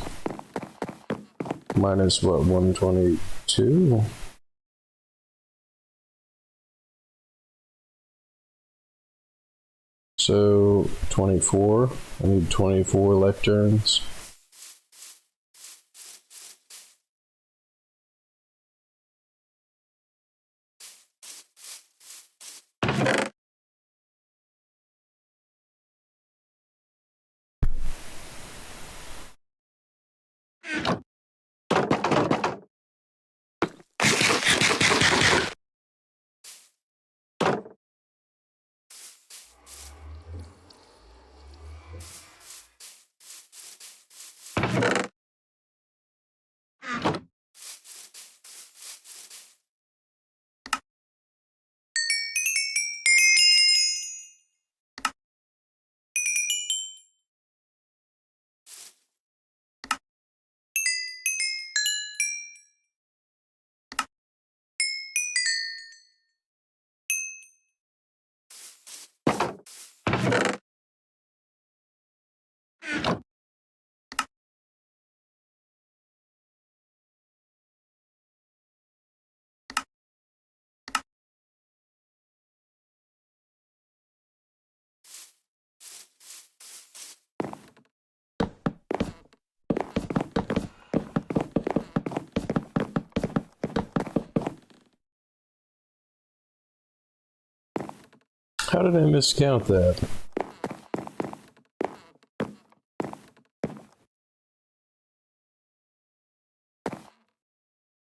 minus what, 122? So 24. I need 24 lecterns. How did I miscount that?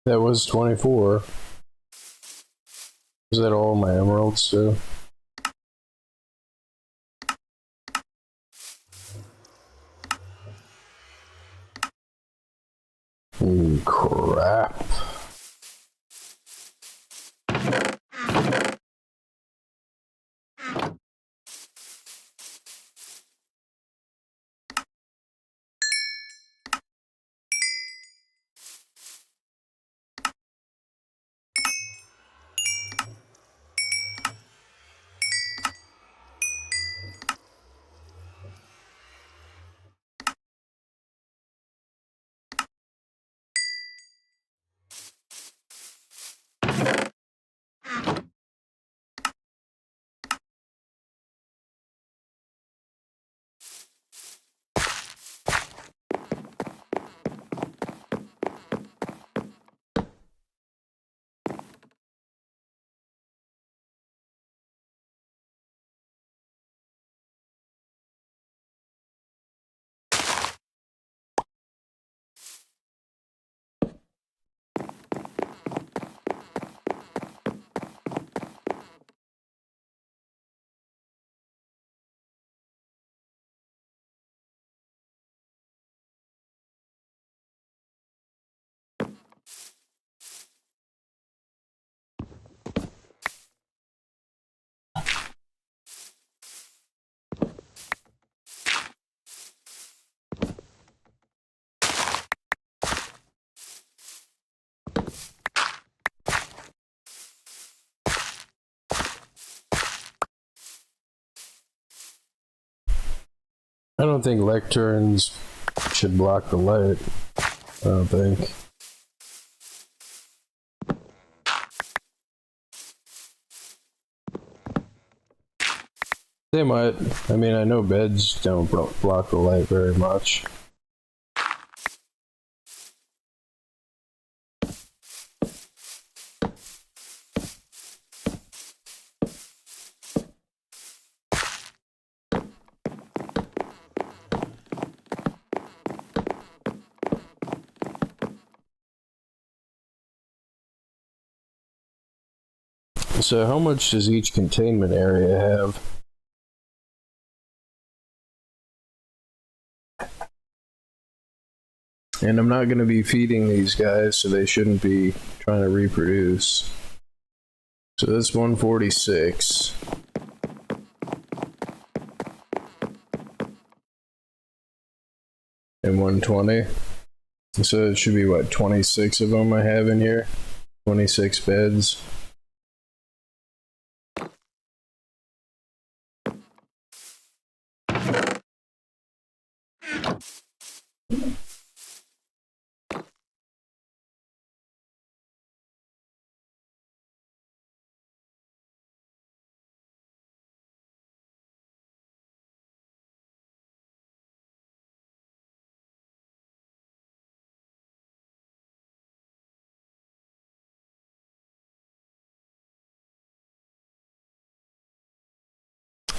That was 24. Is that all my emeralds too? Crap. I don't think lecterns should block the light. I don't think. They might. I mean, I know beds don't block the light very much. So how much does each containment area have? And I'm not going to be feeding these guys, so they shouldn't be trying to reproduce. So that's 146. And 120. So it should be, what, 26 of them I have in here? 26 beds.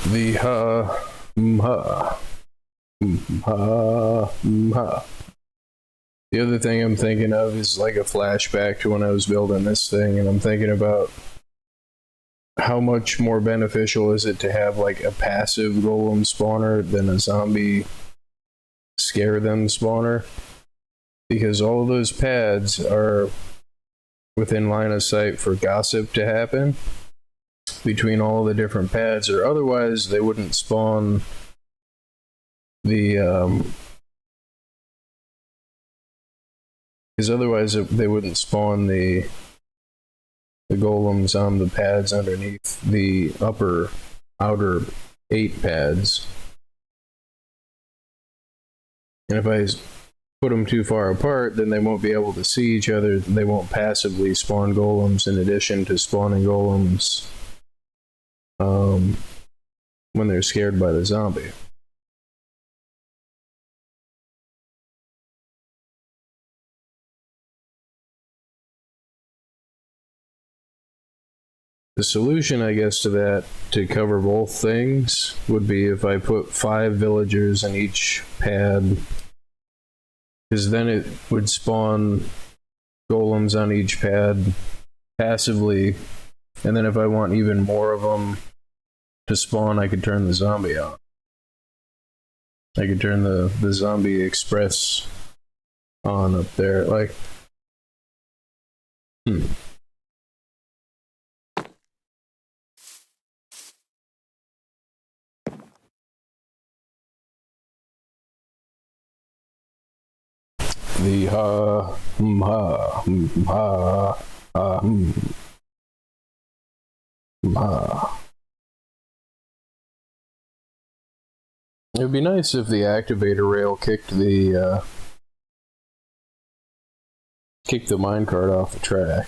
The The other thing I'm thinking of is like a flashback to when I was building this thing, and I'm thinking about how much more beneficial is it to have like a passive golem spawner than a zombie scare them spawner, because all those pads are within line of sight for gossip to happen between all the different pads, or otherwise they wouldn't spawn the because otherwise they wouldn't spawn the golems on the pads underneath the outer 8 pads. And if I put them too far apart, then they won't be able to see each other. They won't passively spawn golems in addition to spawning golems when they're scared by the zombie. The solution, I guess, to that, to cover both things, would be if I put 5 villagers in each pad, because then it would spawn golems on each pad passively, and then if I want even more of them to spawn, I could turn the zombie on. I could turn the zombie express on up there, like, The ha ha. It would be nice if the activator rail kicked the minecart off the track.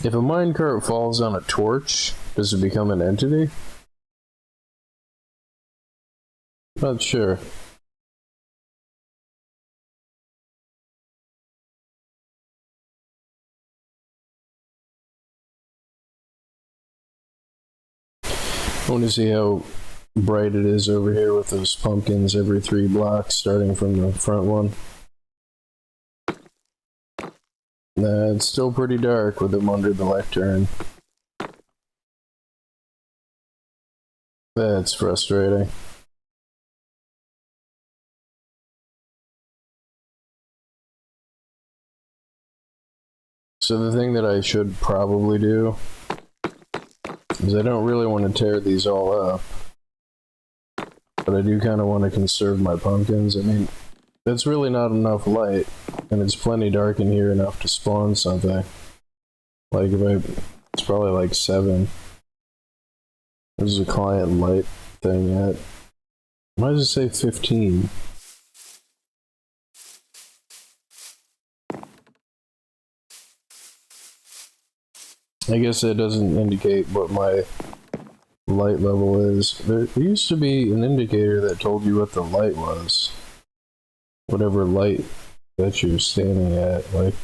If a minecart falls on a torch, does it become an entity? Not sure. I want to see how bright it is over here with those pumpkins every 3 blocks, starting from the front one. Nah, it's still pretty dark with them under the lectern. That's frustrating. So the thing that I should probably do is I don't really want to tear these all up, but I do kind of want to conserve my pumpkins. I mean, that's really not enough light, and it's plenty dark in here enough to spawn something. Like it's probably like 7. There's a client light thing at. Why does it say 15? I guess that doesn't indicate what my light level is. There used to be an indicator that told you what the light was. Whatever light that you're standing at, like.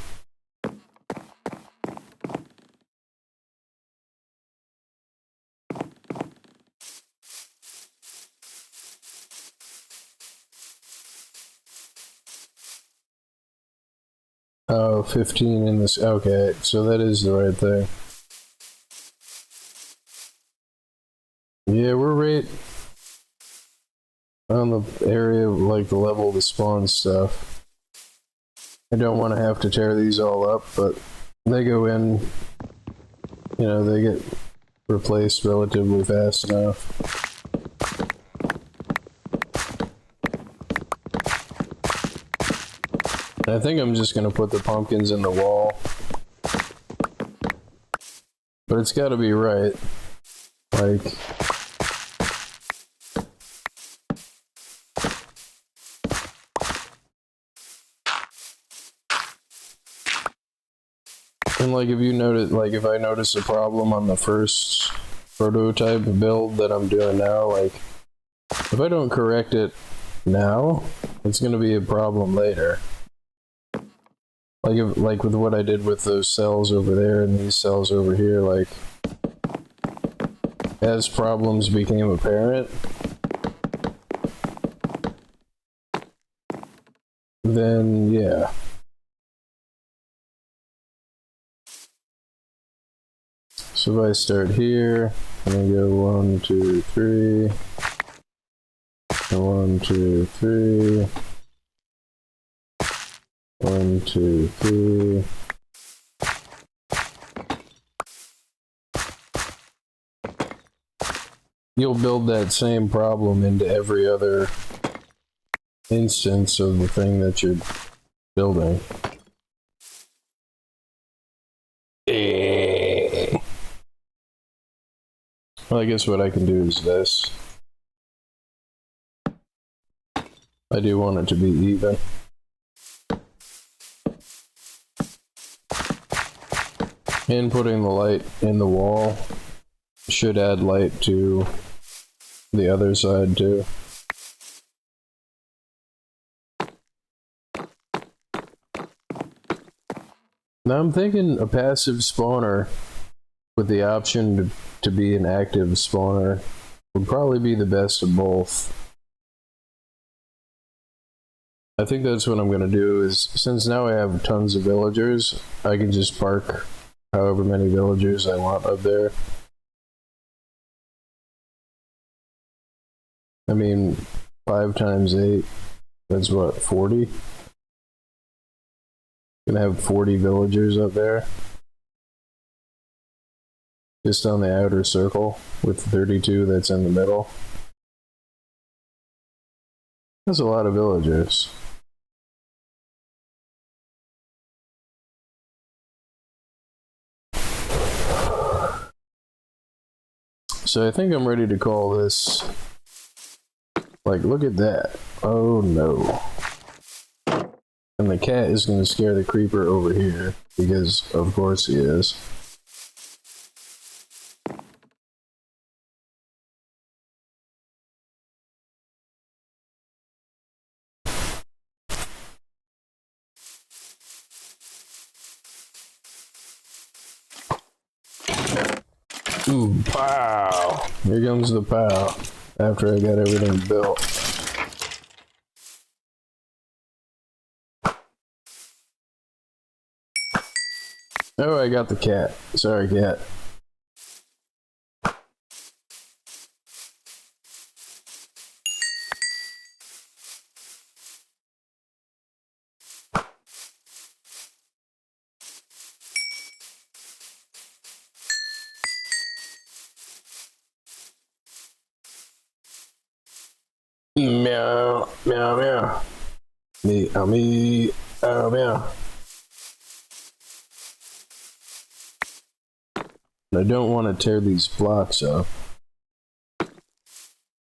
Oh, 15 in this. Okay, so that is the right thing. Yeah, we're right on the area, like the level of the spawn stuff. I don't want to have to tear these all up, but they go in, you know, they get replaced relatively fast enough. I think I'm just going to put the pumpkins in the wall. But it's got to be right. Like... And like if you notice, like if I notice a problem on the first prototype build that I'm doing now, like if I don't correct it now, it's going to be a problem later. Like with what I did with those cells over there and these cells over here, like as problems became apparent, then yeah. So if I start here, I'm gonna go 1, 2, 3, 1, 2, 3, 1, 2, 3. You'll build that same problem into every other instance of the thing that you're building. Well, I guess what I can do is this. I do want it to be even. And putting the light in the wall should add light to the other side too. Now I'm thinking a passive spawner with the option to be an active spawner would probably be the best of both. I think that's what I'm going to do is, since now I have tons of villagers, I can just park however many villagers I want up there. I mean, 5 times 8, that's what, 40? Gonna have 40 villagers up there. Just on the outer circle, with 32 that's in the middle. That's a lot of villagers. So I think I'm ready to call this. Like, look at that. Oh no. And the cat is going to scare the creeper over here, because of course he is. Ooh, pow! Here comes the pow, after I got everything built. Oh, I got the cat. Sorry, cat. Meow, meow, meow. Meow, meow, meow. I don't want to tear these blocks up.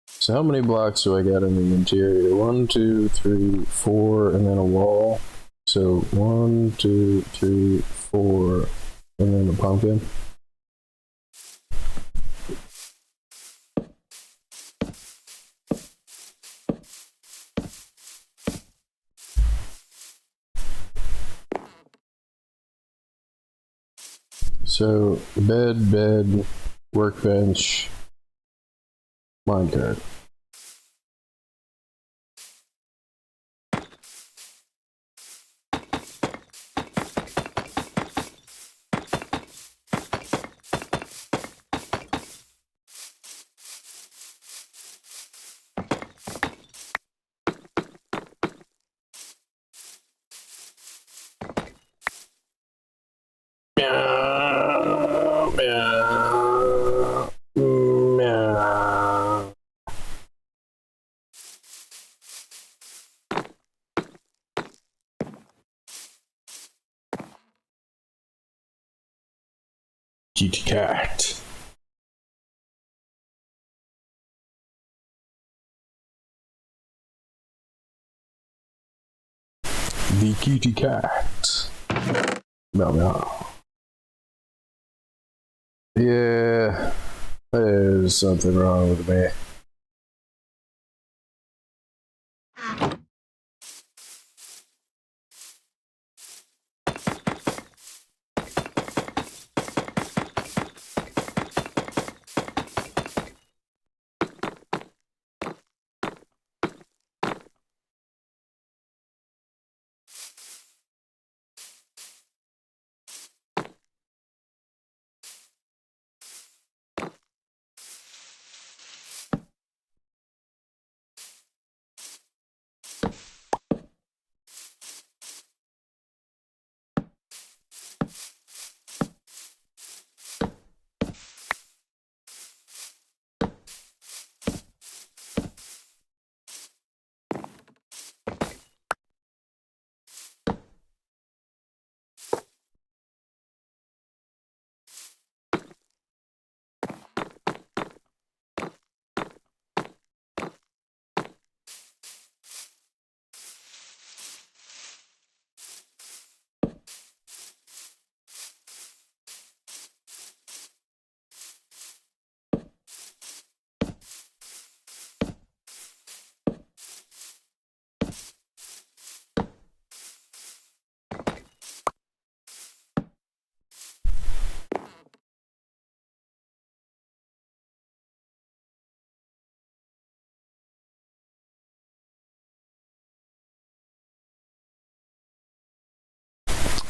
So how many blocks do I got in the interior? 1, 2, 3, 4, and then a wall. So 1, 2, 3, 4, and then a pumpkin. So bed, workbench, minecart. Meow, meow, meow. Kitty cat. The kitty cat. Meow, meow. Yeah, there's something wrong with me.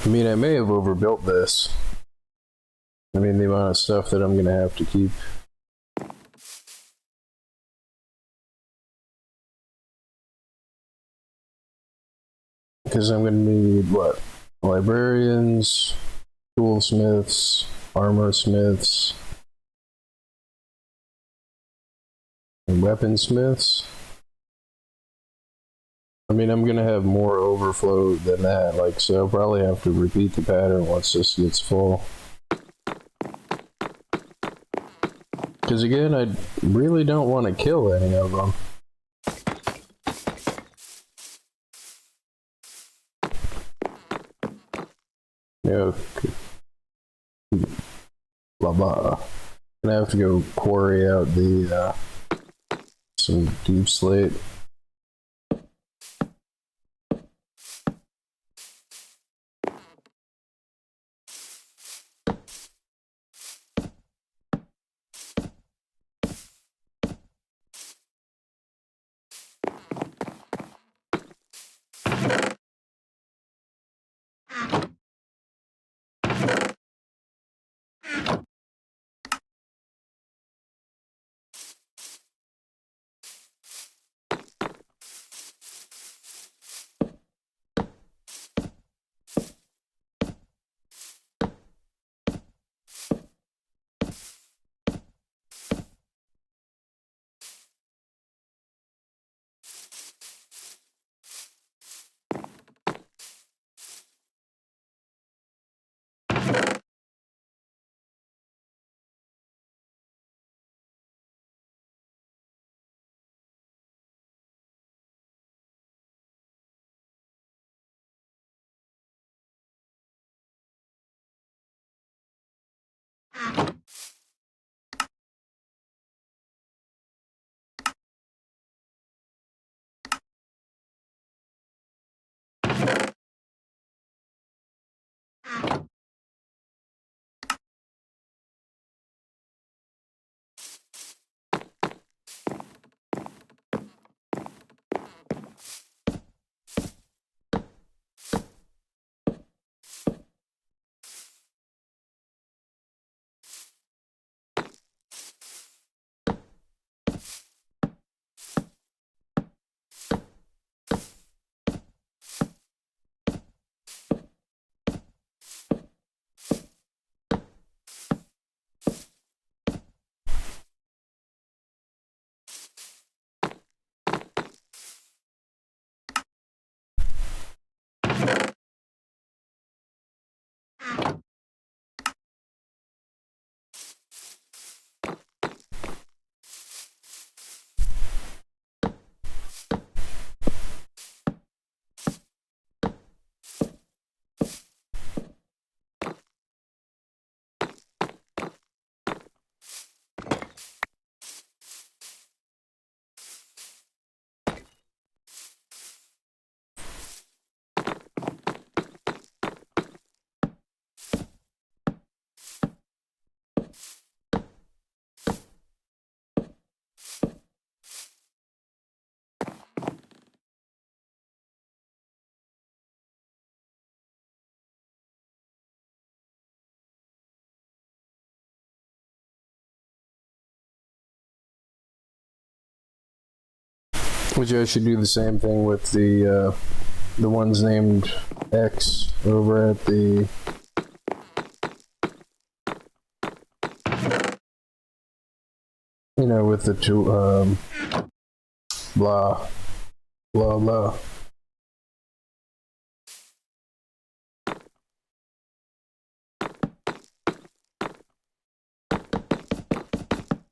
I mean, I may have overbuilt this. I mean, the amount of stuff that I'm gonna have to keep. Because I'm gonna need, what? Librarians, toolsmiths, armor smiths, and weaponsmiths. I mean, I'm gonna have more overflow than that, like, so I'll probably have to repeat the pattern once this gets full. Because again, I really don't want to kill any of them. Yeah. Blah blah. Gonna have to go quarry out the some deep slate. Which I should do the same thing with the ones named X over at the with the two blah blah blah.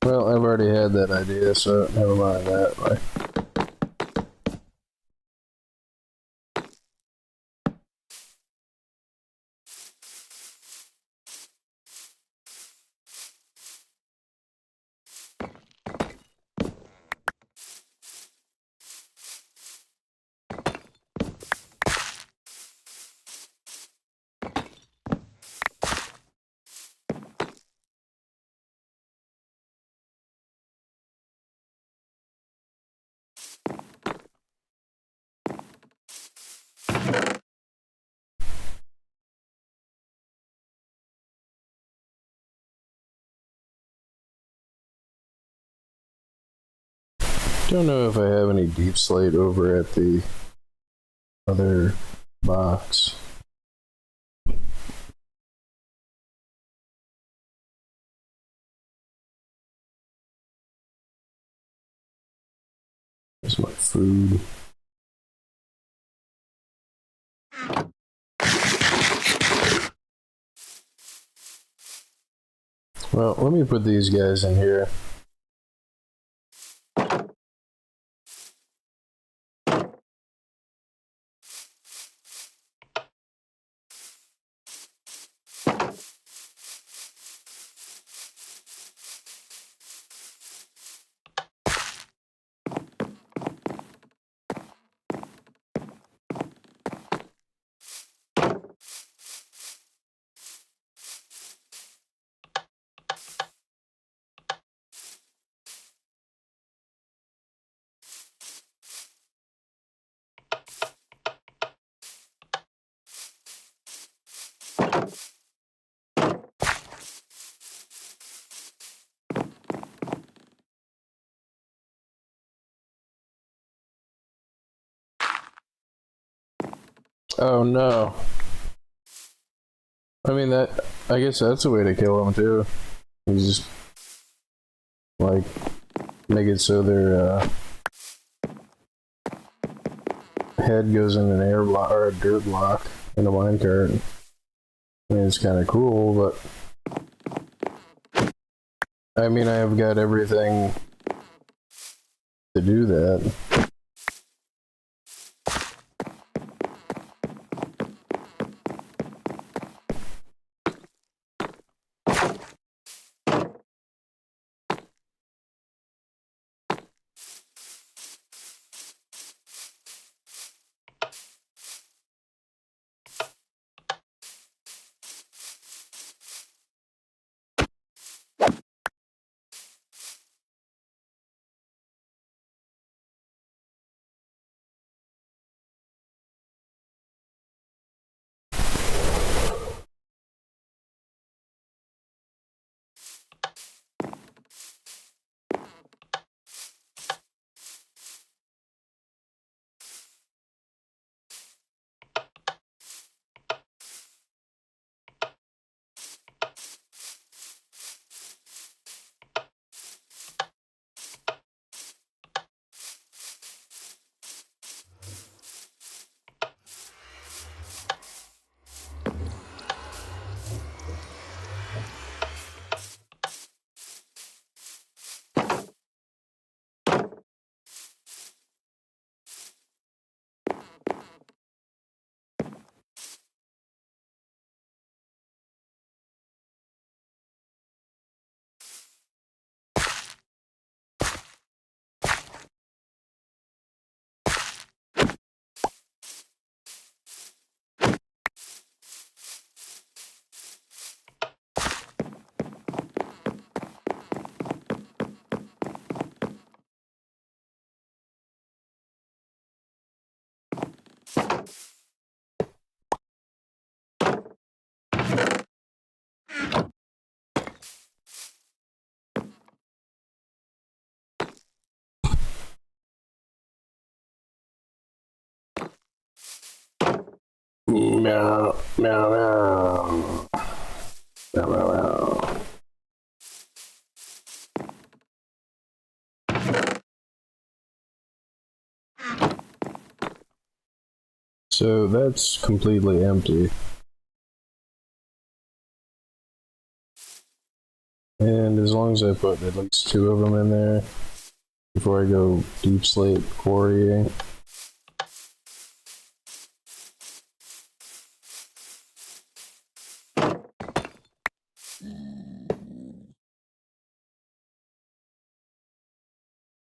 Well, I've already had that idea, so never mind that. Like. Don't know if I have any deep slate over at the other box. There's my food. Well, let me put these guys in here. Oh no. I mean, I guess that's a way to kill them too. You just, like, make it so their head goes in an air block or a dirt block in a minecart. I mean, it's kind of cool, but I mean, I have got everything to do that. Meow, meow, meow. Meow, meow, meow. So that's completely empty. And as long as I put at least 2 of them in there before I go deep slate quarrying.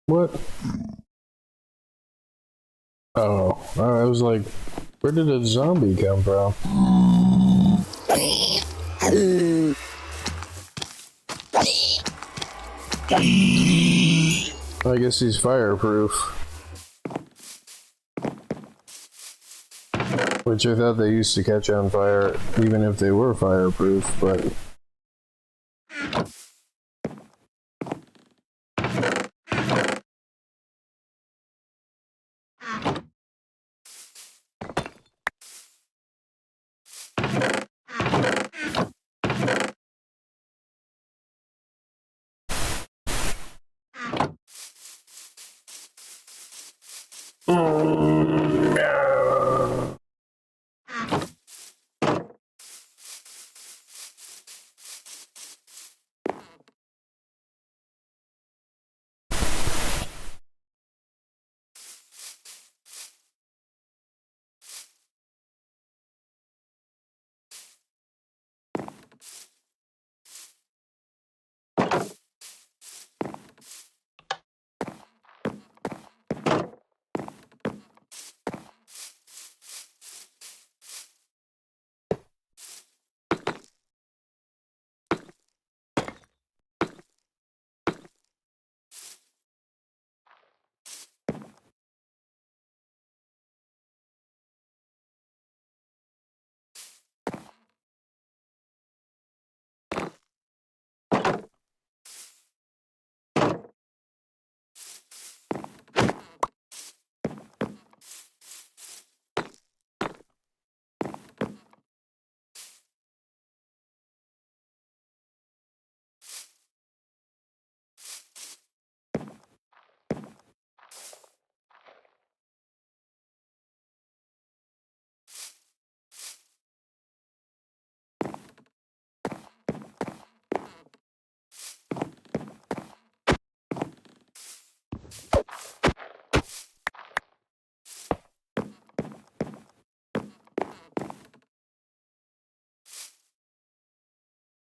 What? Oh, I was like, where did a zombie come from? I guess he's fireproof. Which I thought they used to catch on fire even if they were fireproof, but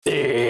Eh.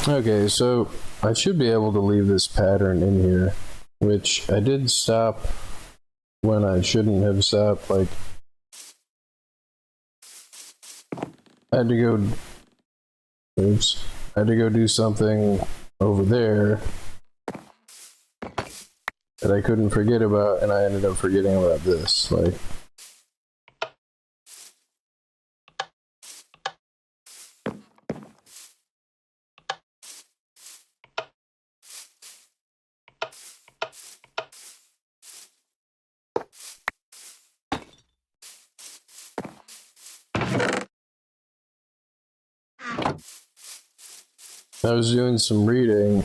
Okay, so I should be able to leave this pattern in here, which I did stop when I shouldn't have stopped. Like, I had to go, oops, I had to go do something over there that I couldn't forget about, and I ended up forgetting about this. Like, I was doing some reading,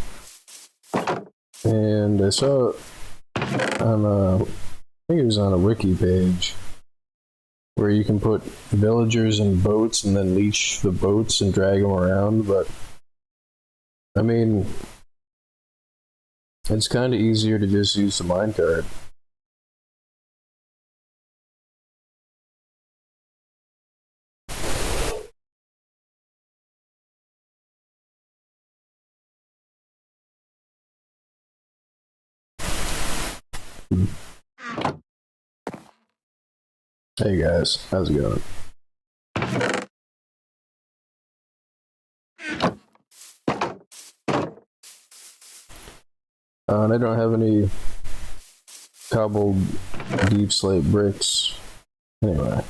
and I saw on I think it was on a wiki page, where you can put villagers in boats and then leash the boats and drag them around, but I mean, it's kind of easier to just use the minecart. Hey guys, how's it going? And I don't have any cobbled deep slate bricks. Anyway.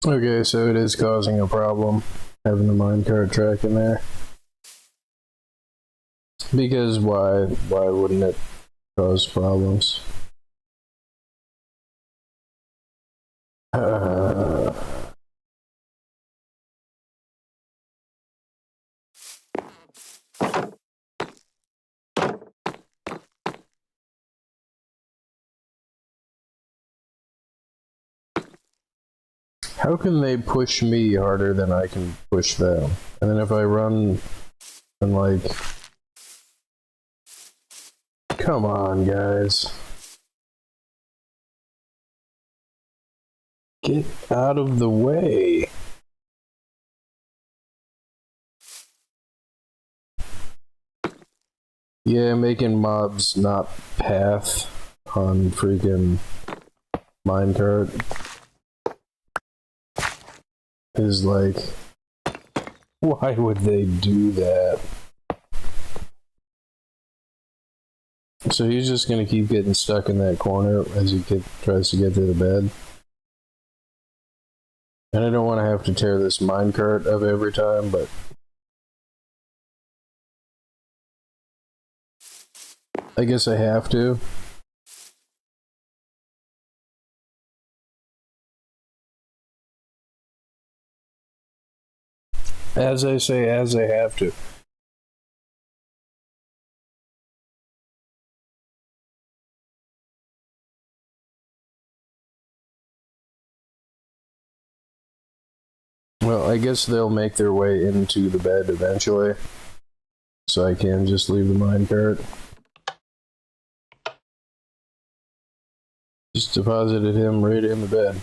Okay, so it is causing a problem having the minecart track in there. Because why? Why wouldn't it cause problems? How can they push me harder than I can push them? And then if I run and like... Come on, guys. Get out of the way. Yeah, making mobs not path on freaking minecart is like, why would they do that? So he's just gonna keep getting stuck in that corner as he tries to get to the bed. And I don't want to have to tear this minecart up every time, but I guess I have to. As I say, as I have to. Well, I guess they'll make their way into the bed eventually. So I can just leave the minecart. Just deposited him right in the bed.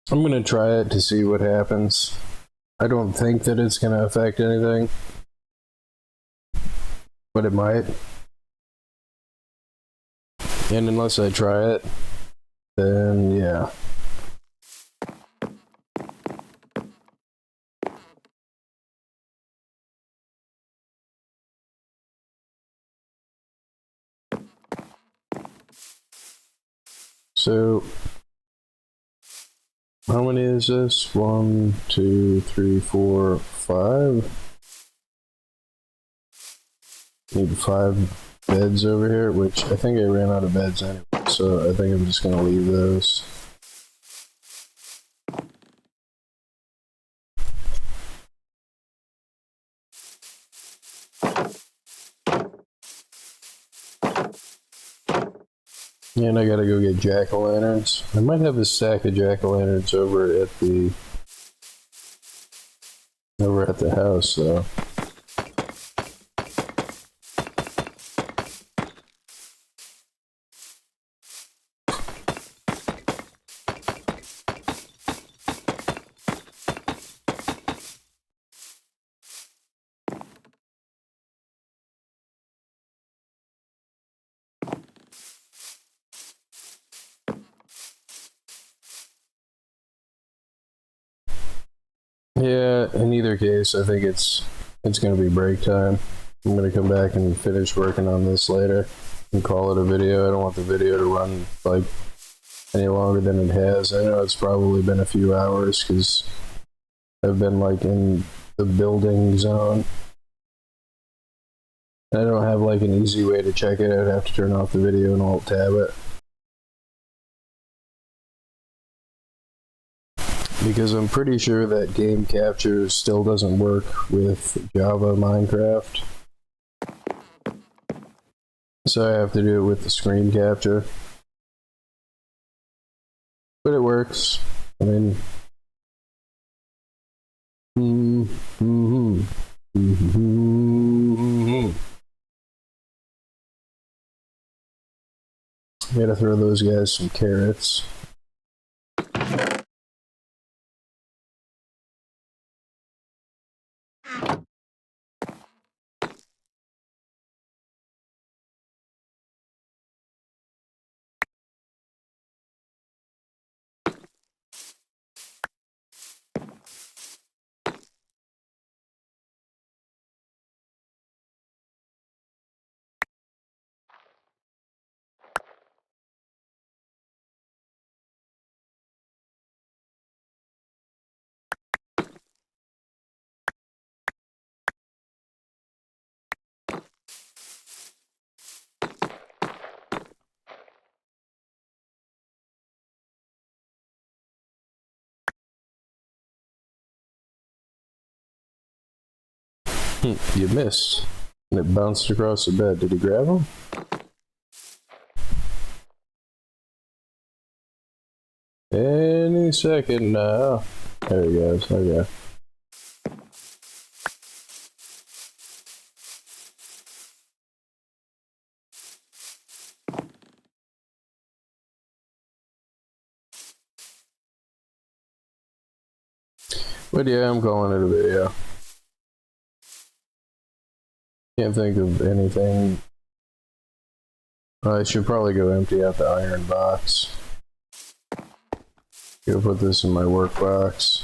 I'm gonna try it to see what happens. I don't think that it's gonna affect anything, but it might. And unless I try it, then yeah. So, how many is this? 1, 2, 3, 4, 5. Need 5 beds over here, which I think I ran out of beds anyway, so I think I'm just gonna leave those. And I gotta go get jack-o'-lanterns. I might have a stack of jack-o'-lanterns over at the house, though. Yeah, in either case, I think it's gonna be break time. I'm gonna come back and finish working on this later and call it a video. I don't want the video to run like any longer than it has. I know it's probably been a few hours because I've been like in the building zone. I don't have like an easy way to check it. I'd have to turn off the video and alt tab it. Because I'm pretty sure that game capture still doesn't work with Java Minecraft. So I have to do it with the screen capture. But it works. I mean... Gotta throw those guys some carrots. You missed. And it bounced across the bed. Did he grab him? Any second now. There he goes. Okay. But yeah, I'm calling it a video. Can't think of anything. I should probably go empty out the iron box. Go put this in my work box.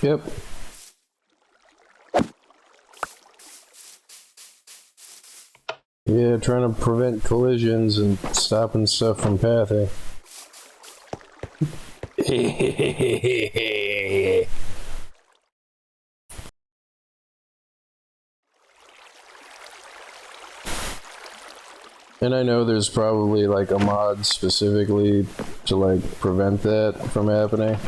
Yep. Yeah, trying to prevent collisions and stopping stuff from pathing. And I know there's probably like a mod specifically to like prevent that from happening.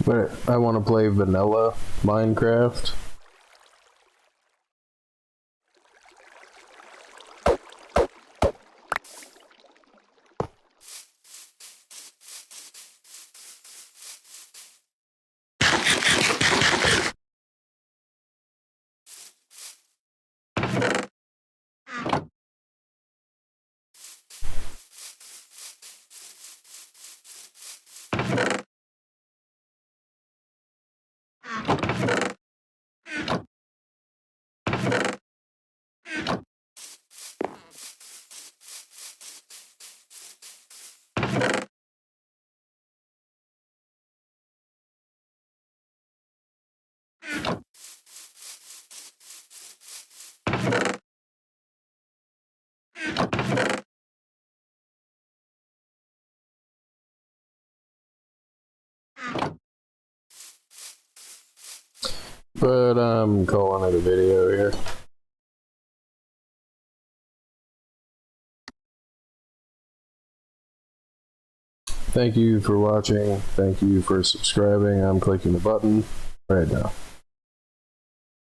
But I want to play vanilla Minecraft. But I'm calling it a video here. Thank you for watching. Thank you for subscribing. I'm clicking the button right now.